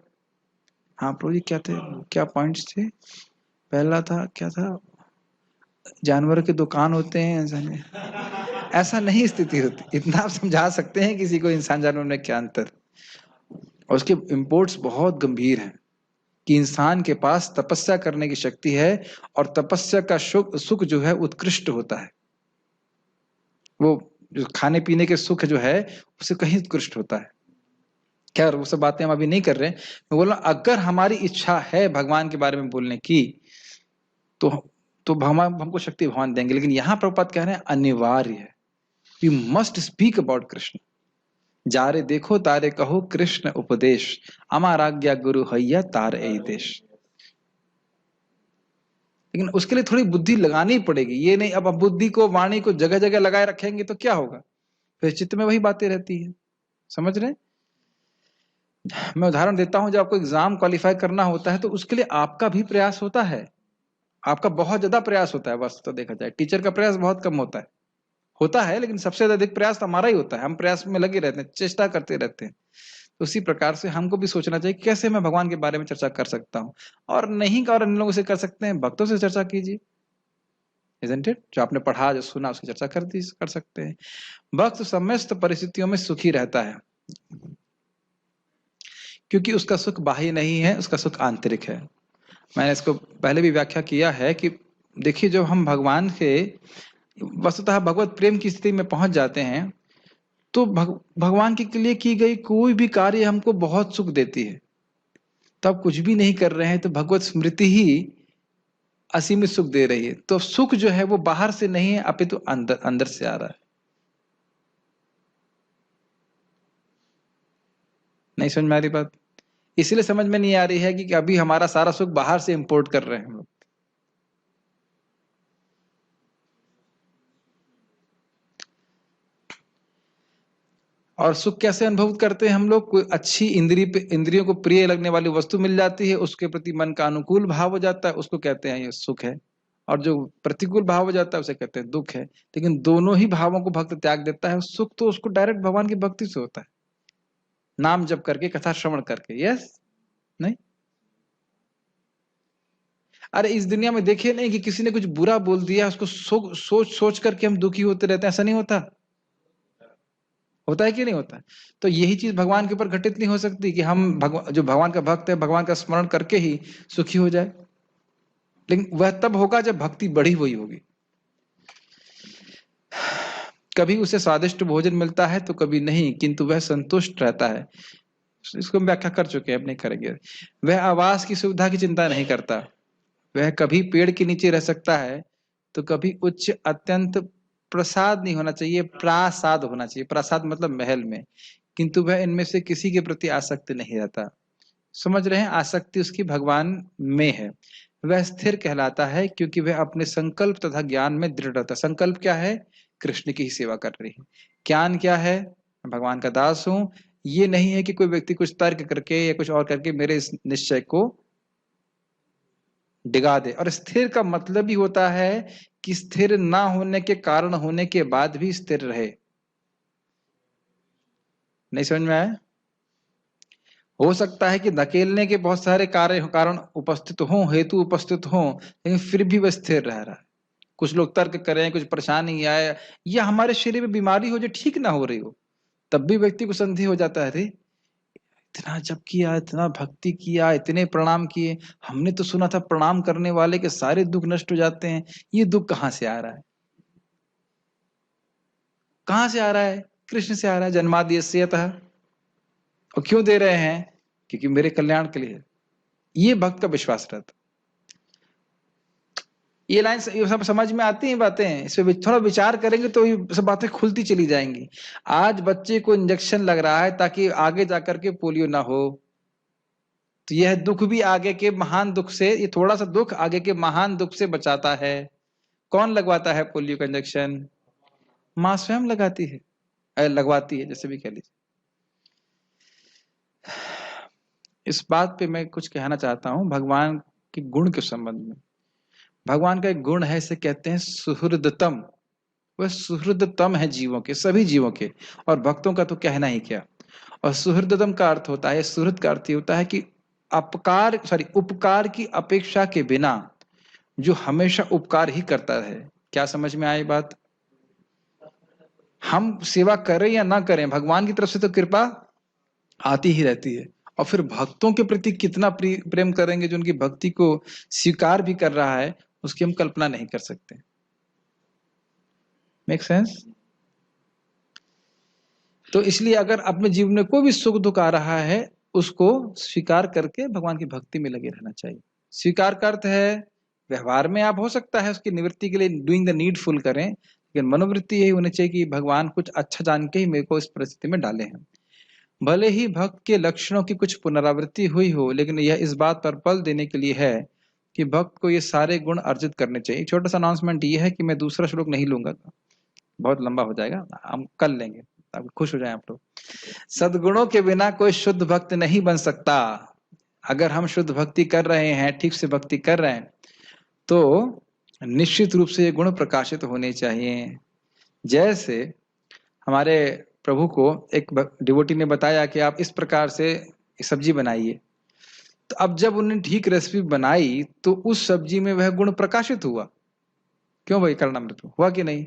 हाँ प्रभु जी, क्या थे, क्या पॉइंट्स थे? पहला था क्या था, जानवर के दुकान होते हैं इंसान में, ऐसा नहीं स्थिति होती। इतना आप समझा सकते हैं किसी को इंसान जानवर में क्या अंतर। और उसके इम्पोर्ट्स बहुत गंभीर हैं कि इंसान के पास तपस्या करने की शक्ति है और तपस्या का सुख जो है उत्कृष्ट होता है। वो जो खाने पीने के सुख जो है उससे कहीं उत्कृष्ट होता है। खैर वो सब बातें हम अभी नहीं कर रहे हैं। मैं बोल रहा हूं अगर हमारी इच्छा है भगवान के बारे में बोलने की तो भगवान हमको शक्ति भगवान देंगे। लेकिन यहाँ प्रभुपाद कह रहे हैं अनिवार्य है, you must speak about Krishna. जारे देखो तारे कहो कृष्ण उपदेश, अमार आज्ञा गुरु हैया तार ए देश। लेकिन उसके लिए थोड़ी बुद्धि लगानी पड़ेगी। ये नहीं अब बुद्धि को वाणी को जगह जगह लगाए रखेंगे तो क्या होगा, फिर चित्त में वही बातें रहती है। समझ रहे? मैं उदाहरण देता हूं, जब आपको एग्जाम क्वालिफाई करना होता है तो उसके लिए आपका भी प्रयास होता है, आपका बहुत ज्यादा प्रयास होता है। बस तो देखा जाए टीचर का प्रयास बहुत कम होता है, लेकिन सबसे अधिक प्रयास तो हमारा ही होता है। हम प्रयास में लगे रहते हैं, चेष्टा करते रहते हैं। तो उसी प्रकार से हमको भी सोचना चाहिए कैसे मैं भगवान के बारे में चर्चा कर सकता हूँ। और नहीं और इन लोगों से कर सकते हैं, भक्तों से चर्चा कीजिए, isn't it? जो आपने पढ़ा जो सुना उसकी चर्चा कर सकते हैं। भक्त समस्त परिस्थितियों में सुखी रहता है क्योंकि उसका सुख बाह्य नहीं है, उसका सुख आंतरिक है। मैंने इसको पहले भी व्याख्या किया है कि देखिए जब हम भगवान के वस्तुतः भगवत प्रेम की स्थिति में पहुंच जाते हैं तो भगवान के लिए की गई कोई भी कार्य हमको बहुत सुख देती है। तो आप कुछ भी नहीं कर रहे हैं तो भगवत स्मृति ही असीमित सुख दे रही है। तो सुख जो है वो बाहर से नहीं है अपितु अंदर अंदर से आ रहा है। नहीं समझ में आ रही बात? इसलिए समझ में नहीं आ रही है कि अभी हमारा सारा सुख बाहर से इंपोर्ट कर रहे हैं हम लोग। और सुख कैसे अनुभव करते हैं हम लोग? कोई अच्छी इंद्रियों को प्रिय लगने वाली वस्तु मिल जाती है, उसके प्रति मन का अनुकूल भाव हो जाता है, उसको कहते हैं ये सुख है। और जो प्रतिकूल भाव हो जाता है उसे कहते हैं दुख है। लेकिन दोनों ही भावों को भक्त त्याग देता है। सुख तो उसको डायरेक्ट भगवान की भक्ति से होता है, नाम जप करके, कथा श्रवण करके। यस नहीं? अरे इस दुनिया में देखिए नहीं कि किसी ने कुछ बुरा बोल दिया, उसको सोच सोच करके हम दुखी होते रहते हैं। ऐसा नहीं होता? होता है कि नहीं होता? तो यही चीज भगवान के ऊपर घटित नहीं हो सकती कि हम जो भगवान का भक्त है भगवान का स्मरण करके ही सुखी हो जाए। लेकिन वह तब होगा जब भक्ति बढ़ी हुई होगी। कभी उसे स्वादिष्ट भोजन मिलता है तो कभी नहीं, किंतु वह संतुष्ट रहता है। इसको हम व्याख्या कर चुके हैं, अब नहीं करेंगे। वह आवास की सुविधा की चिंता नहीं करता। वह कभी पेड़ के नीचे रह सकता है तो कभी उच्च अत्यंत प्रसाद नहीं होना चाहिए, प्रासाद होना चाहिए। प्रासाद मतलब महल में। किंतु वह इनमें से किसी के प्रति आसक्त नहीं रहता। समझ रहे हैं? आसक्ति उसकी भगवान में है। वह स्थिर कहलाता है क्योंकि वह अपने संकल्प तथा ज्ञान में दृढ़ रहता है। संकल्प क्या है? कृष्ण की ही सेवा कर रही है। ज्ञान क्या है? भगवान का दास हूं। ये नहीं है कि कोई व्यक्ति कुछ तर्क करके या कुछ और करके मेरे इस निश्चय को डिगा दे। और स्थिर का मतलब ही होता है कि स्थिर ना होने के कारण होने के बाद भी स्थिर रहे। नहीं समझ में आया? हो सकता है कि धकेलने के बहुत सारे कारण उपस्थित हों, हेतु उपस्थित हों, लेकिन फिर भी वह स्थिर रह रहा है। कुछ लोग तर्क करें, कुछ परेशानी आए या हमारे शरीर में बीमारी हो जो ठीक ना हो रही हो, तब भी व्यक्ति को संदेह हो जाता है, अरे इतना जप किया, इतना भक्ति किया, इतने प्रणाम किए, हमने तो सुना था प्रणाम करने वाले के सारे दुख नष्ट हो जाते हैं। ये दुख कहाँ से आ रहा है? कहाँ से आ रहा है? कृष्ण से आ रहा है, जन्माद्यस्यतः। और क्यों दे रहे हैं? क्योंकि मेरे कल्याण के लिए। ये भक्त का विश्वास रहता। ये लाइन ये सब समझ में आती हैं बातें? इस पे थोड़ा विचार करेंगे तो ये सब बातें खुलती चली जाएंगी। आज बच्चे को इंजेक्शन लग रहा है ताकि आगे जाकर के पोलियो ना हो, तो यह दुख भी आगे के महान दुख से, ये थोड़ा सा दुख आगे के महान दुख से बचाता है। कौन लगवाता है पोलियो का इंजेक्शन? माँ स्वयं लगाती है, लगवाती है, जैसे भी कह लीजिए। इस बात पे मैं कुछ कहना चाहता हूं भगवान के गुण के संबंध में। भगवान का एक गुण है, इसे कहते हैं सुहृदतम। वह सुहृदतम है जीवों के, सभी जीवों के, और भक्तों का तो कहना ही क्या। और सुहृदतम का अर्थ होता है, सुहृद का अर्थ होता है कि उपकार की अपेक्षा के बिना जो हमेशा उपकार ही करता है। क्या समझ में आई बात? हम सेवा करें या ना करें, भगवान की तरफ से तो कृपा आती ही रहती है। और फिर भक्तों के प्रति कितना प्रेम करेंगे, जो उनकी भक्ति को स्वीकार भी कर रहा है, उसकी हम कल्पना नहीं कर सकते। Make sense? तो इसलिए अगर अपने जीवन में कोई भी सुख दुख आ रहा है, उसको स्वीकार करके भगवान की भक्ति में लगे रहना चाहिए। स्वीकार का अर्थ है व्यवहार में आप हो सकता है उसकी निवृत्ति के लिए डूइंग द नीडफुल करें, लेकिन मनोवृत्ति यही होनी चाहिए कि भगवान कुछ अच्छा जान के ही मेरे को इस परिस्थिति में डाले हैं। भले ही भक्त के लक्षणों की कुछ पुनरावृत्ति हुई हो, लेकिन यह इस बात पर बल देने के लिए है कि भक्त को ये सारे गुण अर्जित करने चाहिए। छोटा सा अनाउंसमेंट ये है कि मैं दूसरा श्लोक नहीं लूंगा, बहुत लंबा हो जाएगा, हम कल लेंगे, आप खुश हो जाएं आप लोग। सद्गुणों के बिना कोई शुद्ध भक्त नहीं बन सकता। अगर हम शुद्ध भक्ति कर रहे हैं, ठीक से भक्ति कर रहे हैं, तो निश्चित रूप से ये गुण प्रकाशित होने चाहिए। जैसे हमारे प्रभु को एक डिवोटी ने बताया कि आप इस प्रकार से सब्जी बनाइए, तो अब जब उन्होंने ठीक रेसिपी बनाई तो उस सब्जी में वह गुण प्रकाशित हुआ। क्यों भाई कर्णामृत हुआ कि नहीं?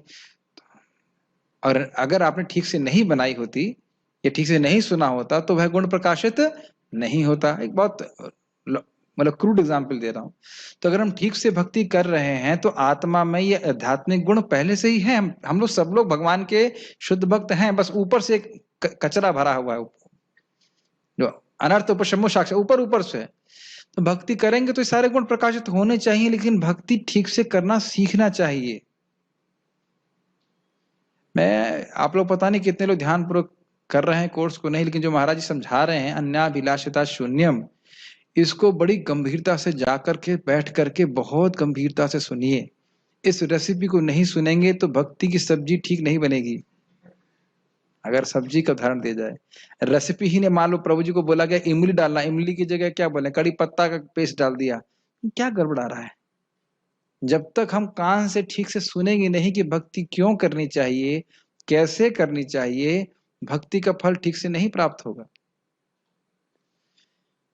और अगर आपने ठीक से नहीं बनाई होती या ठीक से नहीं सुना होता तो वह गुण प्रकाशित नहीं होता। एक बहुत मतलब क्रूड एग्जाम्पल दे रहा हूं। तो अगर हम ठीक से भक्ति कर रहे हैं तो आत्मा में ये आध्यात्मिक गुण पहले से ही है। हम लोग सब लोग भगवान के शुद्ध भक्त हैं, बस ऊपर से एक कचरा भरा हुआ है, जो अनर्थ उपशमो साक्ष ऊपर ऊपर से। तो भक्ति करेंगे तो ये सारे गुण प्रकाशित होने चाहिए, लेकिन भक्ति ठीक से करना सीखना चाहिए। आप लोग पता नहीं कितने लोग ध्यानपूर्वक कर रहे हैं कोर्स को नहीं, लेकिन जो महाराज जी समझा रहे हैं अन्याभिलाषिता शून्यम, इसको बड़ी गंभीरता से जाकर के बैठ करके बहुत गंभीरता से सुनिए। इस रेसिपी को नहीं सुनेंगे तो भक्ति की सब्जी ठीक नहीं बनेगी। अगर सब्जी का उदाहरण दिया जाए, रेसिपी ही ने मान लो प्रभु जी को बोला गया इमली डालना, इमली की जगह क्या बोले कड़ी पत्ता का पेस्ट डाल दिया, क्या गड़बड़ा रहा है? जब तक हम कान से ठीक से सुनेंगे नहीं कि भक्ति क्यों करनी चाहिए, कैसे करनी चाहिए, भक्ति का फल ठीक से नहीं प्राप्त होगा।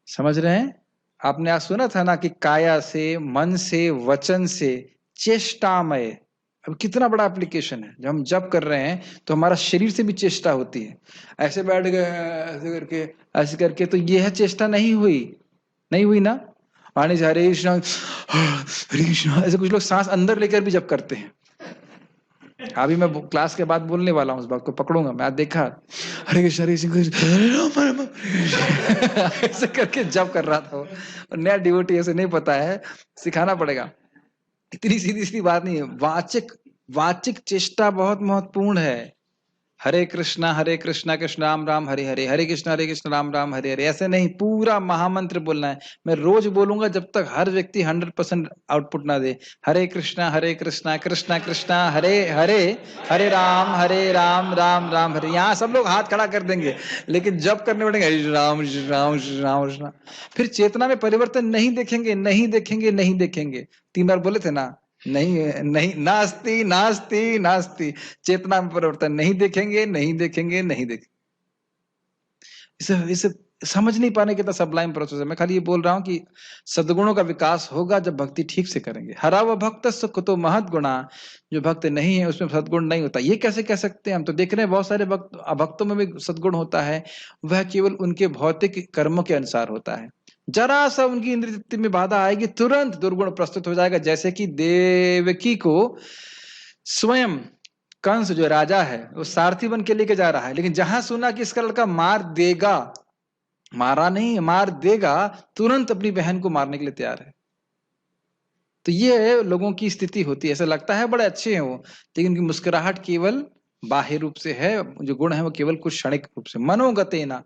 समझ रहे हैं? आपने आज सुना था ना कि काया से, मन से, वचन से, चेष्टामय। अब कितना बड़ा एप्लीकेशन है। जब हम जप कर रहे हैं तो हमारा शरीर से भी चेष्टा होती है। ऐसे बैठ गए ऐसे करके तो यह चेष्टा नहीं हुई ना। पानी से हरे कृष्णा ऐसे कुछ लोग सांस अंदर लेकर भी जप करते हैं। अभी मैं क्लास के बाद बोलने वाला हूँ, उस बात को पकड़ूंगा मैं। आज देखा हरे कृष्ण ऐसे करके जप कर रहा था। और नया डिवोटी ऐसे नहीं पता है, सिखाना पड़ेगा। इतनी सीधी सी बात नहीं है। वाचिक चेष्टा बहुत महत्वपूर्ण है। हरे कृष्णा कृष्ण राम राम हरे हरे, हरे कृष्ण राम राम हरे हरे, ऐसे नहीं, पूरा महामंत्र बोलना है। मैं रोज बोलूंगा जब तक हर व्यक्ति 100% आउटपुट ना दे। हरे कृष्णा कृष्णा कृष्णा हरे हरे, हरे राम राम राम हरे। यहाँ सब लोग हाथ खड़ा कर देंगे, लेकिन जब करने पड़ेंगे हरे राम श्री राम श्री राम कृष्णा। फिर चेतना में परिवर्तन नहीं देखेंगे। 3 बार बोले थे ना, नहीं नास्ती। चेतना में परिवर्तन नहीं देखेंगे। इसे समझ नहीं पाने कितना सबलाइम प्रोसेस है। मैं खाली ये बोल रहा हूं कि सद्गुणों का विकास होगा जब भक्ति ठीक से करेंगे। हरा व भक्त सुख तो महत गुणा, जो भक्त नहीं है उसमें सद्गुण नहीं होता। ये कैसे कह सकते हैं? हम तो देख रहे हैं बहुत सारे भक्तों में भी सद्गुण होता है, वह केवल उनके भौतिक कर्मों के अनुसार होता है। जरा सा उनकी इंद्रिय तृप्ति में बाधा आएगी, तुरंत दुर्गुण प्रस्तुत हो जाएगा। जैसे कि देवकी को स्वयं कंस जो राजा है वो सारथी बन के लेके जा रहा है, लेकिन जहां सुना कि इसका लड़का मार देगा, मारा नहीं मार देगा, तुरंत अपनी बहन को मारने के लिए तैयार है। तो ये लोगों की स्थिति होती है। ऐसा लगता है बड़े अच्छे हैं वो, लेकिन उनकी मुस्कुराहट केवल बाह्य रूप से है, जो गुण है वो केवल कुछ क्षणिक रूप से। मनोगतेना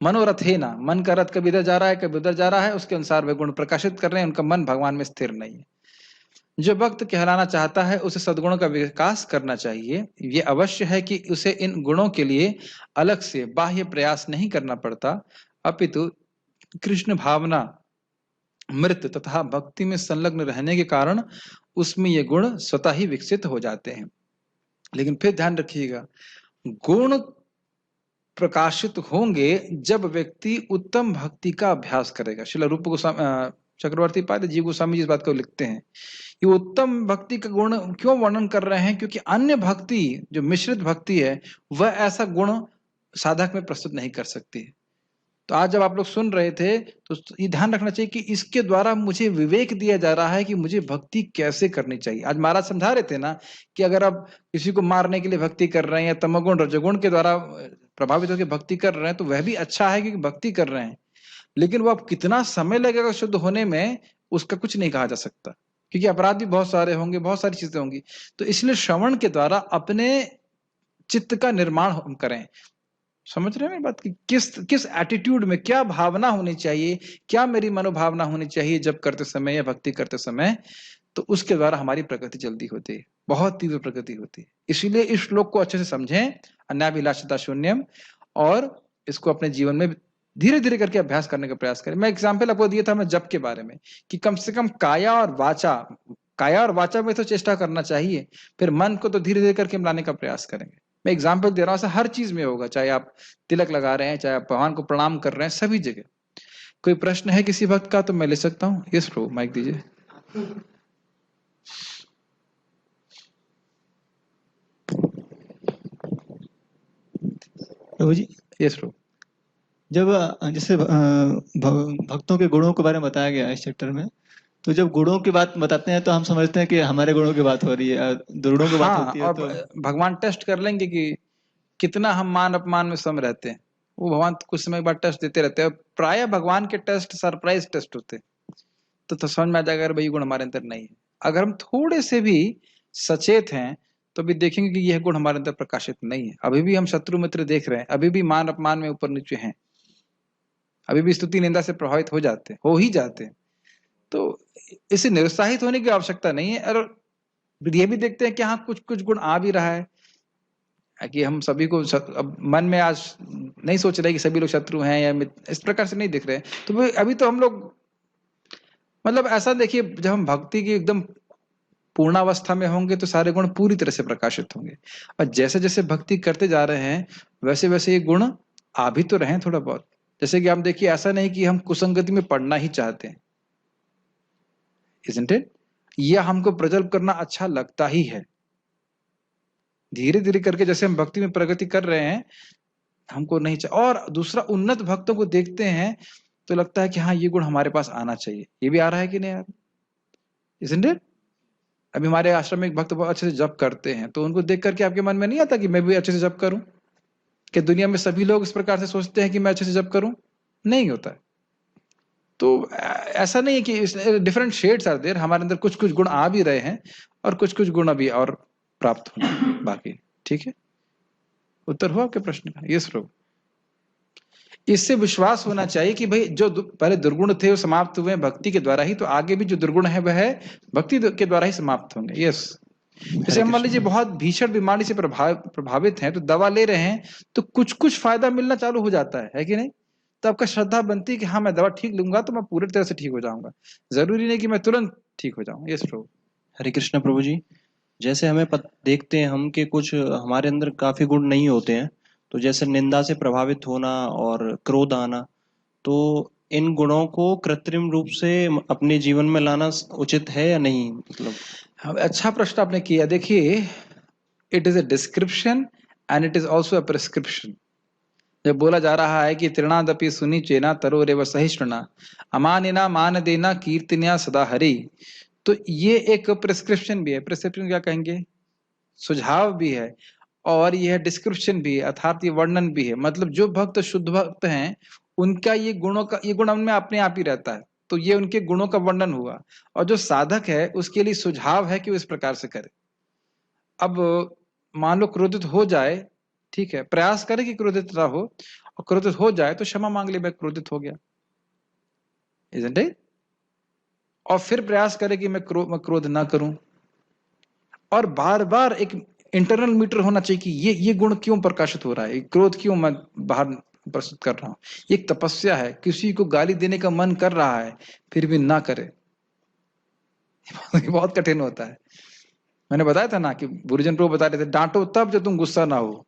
मनोरथेना, मन का रथ कभी इधर जा रहा है कभी उधर जा रहा है, उसके अनुसार वे गुण प्रकाशित कर रहे हैं। उनका मन भगवान में स्थिर नहीं है। जो भक्त कहलाना चाहता है उसे सद्गुणों का विकास करना चाहिए। ये अवश्य है कि उसे इन गुणों के लिए अलग से बाह्य प्रयास नहीं करना पड़ता, अपितु कृष्ण भावना, मृत तथा भक्ति में संलग्न रहने के कारण उसमें ये गुण स्वतः ही विकसित हो जाते हैं। लेकिन फिर ध्यान रखिएगा, गुण प्रकाशित होंगे जब व्यक्ति उत्तम भक्ति का अभ्यास करेगा। श्रील रूप गोस्वामी चक्रवर्ती पाद जी गोस्वामी जी इस बात को लिखते हैं। ये उत्तम भक्ति का गुण क्यों वर्णन कर रहे हैं? क्योंकि अन्य भक्ति जो मिश्रित भक्ति है वह ऐसा गुण साधक में प्रस्तुत नहीं कर सकती। तो आज जब आप लोग सुन रहे थे तो ये ध्यान रखना चाहिए कि इसके द्वारा मुझे विवेक दिया जा रहा है कि मुझे भक्ति कैसे करनी चाहिए। आज महाराज समझा रहे थे ना कि अगर आप किसी को मारने के लिए भक्ति कर रहे हैं या तमोगुण रजोगुण के द्वारा प्रभावित होकर भक्ति कर रहे हैं तो वह भी अच्छा है क्योंकि भक्ति कर रहे हैं, लेकिन वो अब कितना समय लगेगा शुद्ध होने में उसका कुछ नहीं कहा जा सकता, क्योंकि अपराध भी बहुत सारे होंगे, बहुत सारी चीजें होंगी। तो इसलिए श्रवण के द्वारा अपने चित्त का निर्माण हम करें। समझ रहे हैं मेरी बात की? किस एटीट्यूड में क्या भावना होनी चाहिए, क्या मेरी मनोभावना होनी चाहिए जब करते समय या भक्ति करते समय, तो उसके द्वारा हमारी प्रगति जल्दी होती है, बहुत तीव्र प्रगति होती है। इसीलिए इस श्लोक को अच्छे से समझें, अन्याभिलाषिता शून्यम, और इसको अपने जीवन में धीरे धीरे करके अभ्यास करने का प्रयास करें। मैं एग्जाम्पल आपको दिया था मैं जप के बारे में कि कम से कम काया और वाचा में तो चेष्टा करना चाहिए, फिर मन को तो धीरे धीरे करके मिलाने का प्रयास करेंगे। मैं एग्जाम्पल दे रहा हूं, ऐसा हर चीज में होगा, चाहे आप तिलक लगा रहे हैं, चाहे आप भगवान को प्रणाम कर रहे हैं, सभी जगह। कोई प्रश्न है किसी भक्त का तो मैं ले सकता हूँ। यस प्रो, माइक दीजिए। प्रभु जी, यस प्रो। जब जैसे भक्तों के गुणों के बारे में बताया गया है इस चैप्टर में, तो जब गुणों की बात बताते हैं तो हम समझते हैं कि हमारे गुणों की बात हो रही है, दुर्गुणों की बात होती है। और तो भगवान टेस्ट कर लेंगे कि कितना हम मान अपमान में सम रहते हैं। वो भगवान कुछ समय बाद टेस्ट देते रहते हैं। प्राय भगवान के टेस्ट सरप्राइज टेस्ट होते हैं, तो समझ में आ जाएगा अगर भाई गुण हमारे अंदर नहीं है। अगर हम थोड़े से भी सचेत हैं तो भी देखेंगे कि यह गुण हमारे अंदर प्रकाशित नहीं है। अभी भी हम शत्रु मित्र देख रहे हैं, अभी भी मान अपमान में ऊपर नीचे हैं, अभी भी स्तुति निंदा से प्रभावित हो ही जाते हैं। तो इसे निरुत्साहित होने की आवश्यकता नहीं है। और ये भी देखते हैं कि हाँ कुछ कुछ गुण आ भी रहा है, कि हम सभी को अब मन में आज नहीं सोच रहे कि सभी लोग शत्रु हैं या इस प्रकार से नहीं दिख रहे। तो अभी तो हम लोग मतलब ऐसा देखिए, जब हम भक्ति की एकदम पूर्णावस्था में होंगे तो सारे गुण पूरी तरह से प्रकाशित होंगे, और जैसे जैसे भक्ति करते जा रहे हैं वैसे वैसे ये गुण आ भी तो रहे हैं थोड़ा बहुत। जैसे कि हम देखिए, ऐसा नहीं कि हम कुसंगति में पढ़ना ही चाहते हैं, isn't it? यह हमको प्रजल्प करना अच्छा लगता ही है। धीरे धीरे करके जैसे हम भक्ति में प्रगति कर रहे हैं, हमको नहीं चाहिए। और दूसरा, उन्नत भक्तों को देखते हैं तो लगता है कि हाँ ये गुण हमारे पास आना चाहिए। ये भी आ रहा है कि नहीं यार, isn't it? अभी हमारे आश्रम में एक भक्त बहुत अच्छे से जप करते हैं, तो उनको देख करके आपके मन में नहीं आता कि मैं भी अच्छे से जप करूं? कि दुनिया में सभी लोग इस प्रकार से सोचते हैं कि मैं अच्छे से जप करूं? नहीं होता है। तो ऐसा नहीं है कि डिफरेंट शेड्स आर देयर। हमारे अंदर कुछ कुछ गुण आ भी रहे हैं और कुछ कुछ गुण अभी और प्राप्त होंगे बाकी। ठीक है, उत्तर हुआ आपके प्रश्न का? यस प्रभु। इससे विश्वास होना चाहिए कि भाई जो पहले दुर्गुण थे वो समाप्त हुए भक्ति के द्वारा ही, तो आगे भी जो दुर्गुण है वह भक्ति के द्वारा ही समाप्त होंगे। यस, जैसे मान लीजिए बहुत भीषण बीमारी से प्रभावित हैं, तो दवा ले रहे हैं तो कुछ कुछ फायदा मिलना चालू हो जाता है कि नहीं? तो आपका श्रद्धा बनती है कि हाँ मैं दवा ठीक लूंगा तो मैं पूरी तरह से ठीक हो जाऊंगा। जरूरी नहीं कि मैं तुरंत ठीक हो जाऊं। यस प्रभु। हरे कृष्ण प्रभु जी, जैसे हमें देखते हैं हम कि कुछ हमारे अंदर काफी गुण नहीं होते हैं, तो जैसे निंदा से प्रभावित होना और क्रोध आना, तो इन गुणों को कृत्रिम रूप से अपने जीवन में लाना उचित है या नहीं? मतलब अच्छा प्रश्न आपने किया। देखिए, it is a description and it is also a prescription. जब बोला जा रहा है कि तृणादपि सुनी चेना तरो रेव सहिष्णुना अमानिना मान देना कीर्तनिया सदा हरि, तो ये एक प्रिस्क्रिप्शन भी है। प्रिस्क्रिप्शन क्या कहेंगे? सुझाव भी है, और यह डिस्क्रिप्शन भी है, अर्थात ये वर्णन भी है। मतलब जो भक्त शुद्ध भक्त हैं उनका ये गुण उनमें अपने आप ही रहता है, तो ये उनके गुणों का वर्णन हुआ। और जो साधक है उसके लिए सुझाव है कि वो इस प्रकार से करे। अब मान लो क्रोधित हो जाए, ठीक है, प्रयास करे कि क्रोधित ना हो, और क्रोधित हो जाए तो क्षमा मांग ले, मैं क्रोधित हो गया, isn't it? और फिर प्रयास करे कि मैं क्रोध ना करूं। और बार बार एक इंटरनल मीटर होना चाहिए कि ये गुण क्यों प्रकाशित हो रहा है, क्रोध क्यों मैं बाहर प्रस्तुत कर रहा हूं। एक तपस्या है, किसी को गाली देने का मन कर रहा है फिर भी ना करे, बहुत कठिन होता है। मैंने बताया था ना कि गुरुजन प्रभु बता रहे थे, डांटो तब जब तुम गुस्सा ना हो।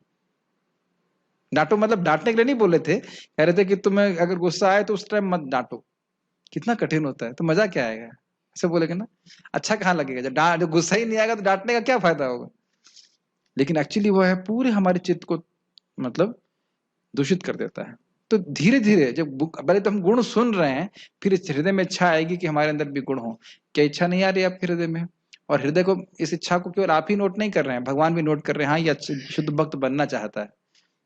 डांटो मतलब डांटने के लिए नहीं बोले थे, कह रहे थे कि तुम्हें अगर गुस्सा आए तो उस टाइम मत डांटो। कितना कठिन होता है, तो मजा क्या आएगा ऐसे बोलेगे ना, अच्छा कहाँ लगेगा, जब गुस्सा ही नहीं आएगा तो डांटने का क्या फायदा होगा। लेकिन एक्चुअली वो है पूरे हमारे चित्त को मतलब दूषित कर देता है। तो धीरे धीरे जब पहले तो हम गुण सुन रहे हैं, फिर इस हृदय में इच्छा आएगी कि हमारे अंदर भी गुण हो। क्या इच्छा नहीं आ रही आपके हृदय में? और हृदय को, इस इच्छा को केवल आप ही नोट नहीं कर रहे हैं, भगवान भी नोट कर रहे हैं, हाँ ये अच्छे शुद्ध भक्त बनना चाहता है।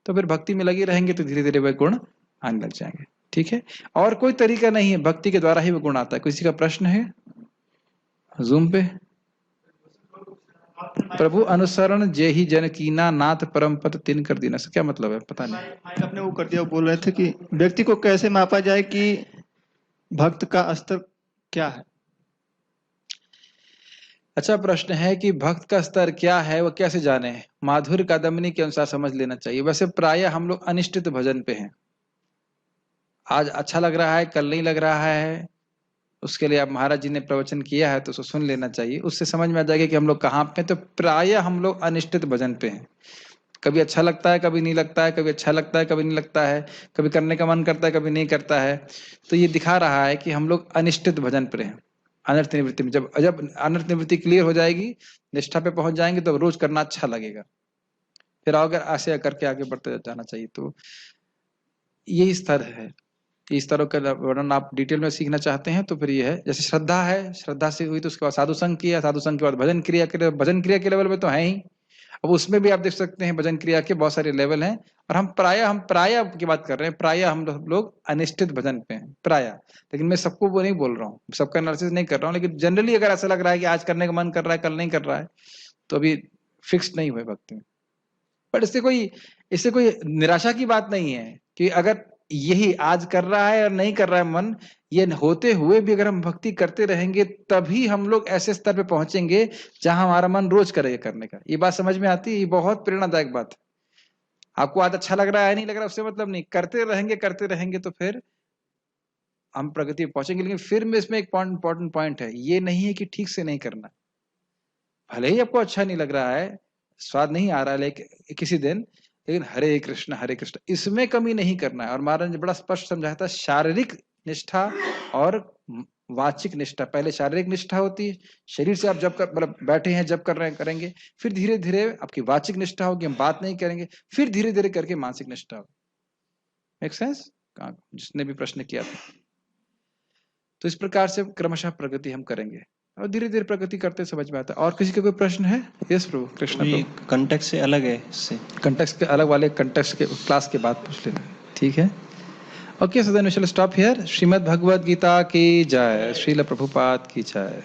तो फिर भक्ति में लगे रहेंगे तो धीरे धीरे वह गुण आने लग जाएंगे। ठीक है, और कोई तरीका नहीं है, भक्ति के द्वारा ही वो गुण आता है। किसी का प्रश्न है जूम पे? प्रभु अनुसरण जे ही जन कीना, नाथ परम पद तिन कर दीना। क्या मतलब है पता नहीं। माइक आपने वो कर दिया, वो बोल रहे थे कि व्यक्ति को कैसे मापा जाए कि भक्त का स्तर क्या है। अच्छा प्रश्न है कि भक्त का स्तर क्या है, वो कैसे जाने? माधुर्य कादम्बिनी के अनुसार समझ लेना चाहिए। वैसे प्राय हम लोग अनिष्टित भजन पे हैं। आज अच्छा लग रहा है, कल नहीं लग रहा है, उसके लिए अब महाराज जी ने प्रवचन किया है तो उसको सुन लेना चाहिए, उससे समझ में आ जाएगा कि हम लोग कहाँ पे। तो प्राय हम लोग अनिष्टित भजन पे हैं। कभी अच्छा लगता है, कभी नहीं लगता है, कभी अच्छा लगता है, कभी नहीं लगता है, कभी करने का मन करता है, कभी नहीं करता है। तो ये दिखा रहा है कि हम लोग अनिष्टित भजन पर हैं, अनर्थ निवृत्ति में। जब जब अनर्थ निवृत्ति क्लियर हो जाएगी, निष्ठा पे पहुंच जाएंगे, तो रोज करना अच्छा लगेगा। फिर अगर ऐसे करके आगे बढ़ते जाना चाहिए। तो ये स्तर है। इस तरह का वर्णन आप डिटेल में सीखना चाहते हैं तो फिर ये है, जैसे श्रद्धा है, श्रद्धा से हुई तो उसके बाद साधु संघ किया, साधु संघ के बाद भजन क्रिया के, भजन क्रिया के लेवल में तो है ही। अब उसमें भी आप देख सकते हैं भजन क्रिया के बहुत सारे लेवल हैं। और हम प्राय की बात कर रहे हैं, प्राय हम लोग अनिष्टित भजन पे हैं प्राय। लेकिन मैं सबको वो नहीं बोल रहा हूँ, सबका एनालिसिस नहीं कर रहा हूँ, लेकिन जनरली अगर ऐसा लग रहा है कि आज करने का मन कर रहा है, कल नहीं कर रहा है, तो अभी फिक्स नहीं हुए भक्ति में। बट इससे कोई निराशा की बात नहीं है कि अगर यही आज कर रहा है और नहीं कर रहा है मन, ये होते हुए भी अगर हम भक्ति करते रहेंगे तभी हम लोग ऐसे स्तर पे पहुंचेंगे जहां हमारा मन रोज करेगा करने का। ये बात समझ में आती है? ये बहुत प्रेरणादायक बात है। आपको आज अच्छा लग रहा है, नहीं लग रहा उससे मतलब नहीं, करते रहेंगे तो फिर हम प्रगति पे पहुंचेंगे। लेकिन फिर में इसमें एक इंपॉर्टेंट पॉइंट है, ये नहीं है कि ठीक से नहीं करना। भले ही आपको अच्छा नहीं लग रहा है, स्वाद नहीं आ रहा है लेकिन किसी दिन, लेकिन हरे कृष्ण इसमें कमी नहीं करना है। और महाराज ने बड़ा स्पष्ट समझाया था, शारीरिक निष्ठा और वाचिक निष्ठा। पहले शारीरिक निष्ठा होती है, शरीर से आप जब कर मतलब बैठे हैं जब कर रहे हैं करेंगे, फिर धीरे धीरे आपकी वाचिक निष्ठा होगी, हम बात नहीं करेंगे, फिर धीरे धीरे करके मानसिक निष्ठा होगी। Make sense? जिसने भी प्रश्न किया था। तो इस प्रकार से क्रमशः प्रगति हम करेंगे और धीरे धीरे प्रगति करते समझ में आता है। और किसी का कोई प्रश्न है? यस प्रभु कृष्ण प्रभु। कंटेक्स्ट से अलग है इससे, कंटेक्स्ट के अलग वाले कंटेक्स्ट के क्लास के बाद पूछ लेना, ठीक है? Okay, so then we shall stop here. Shrimad Bhagavad Gita की जय, श्रील प्रभुपाद की जय।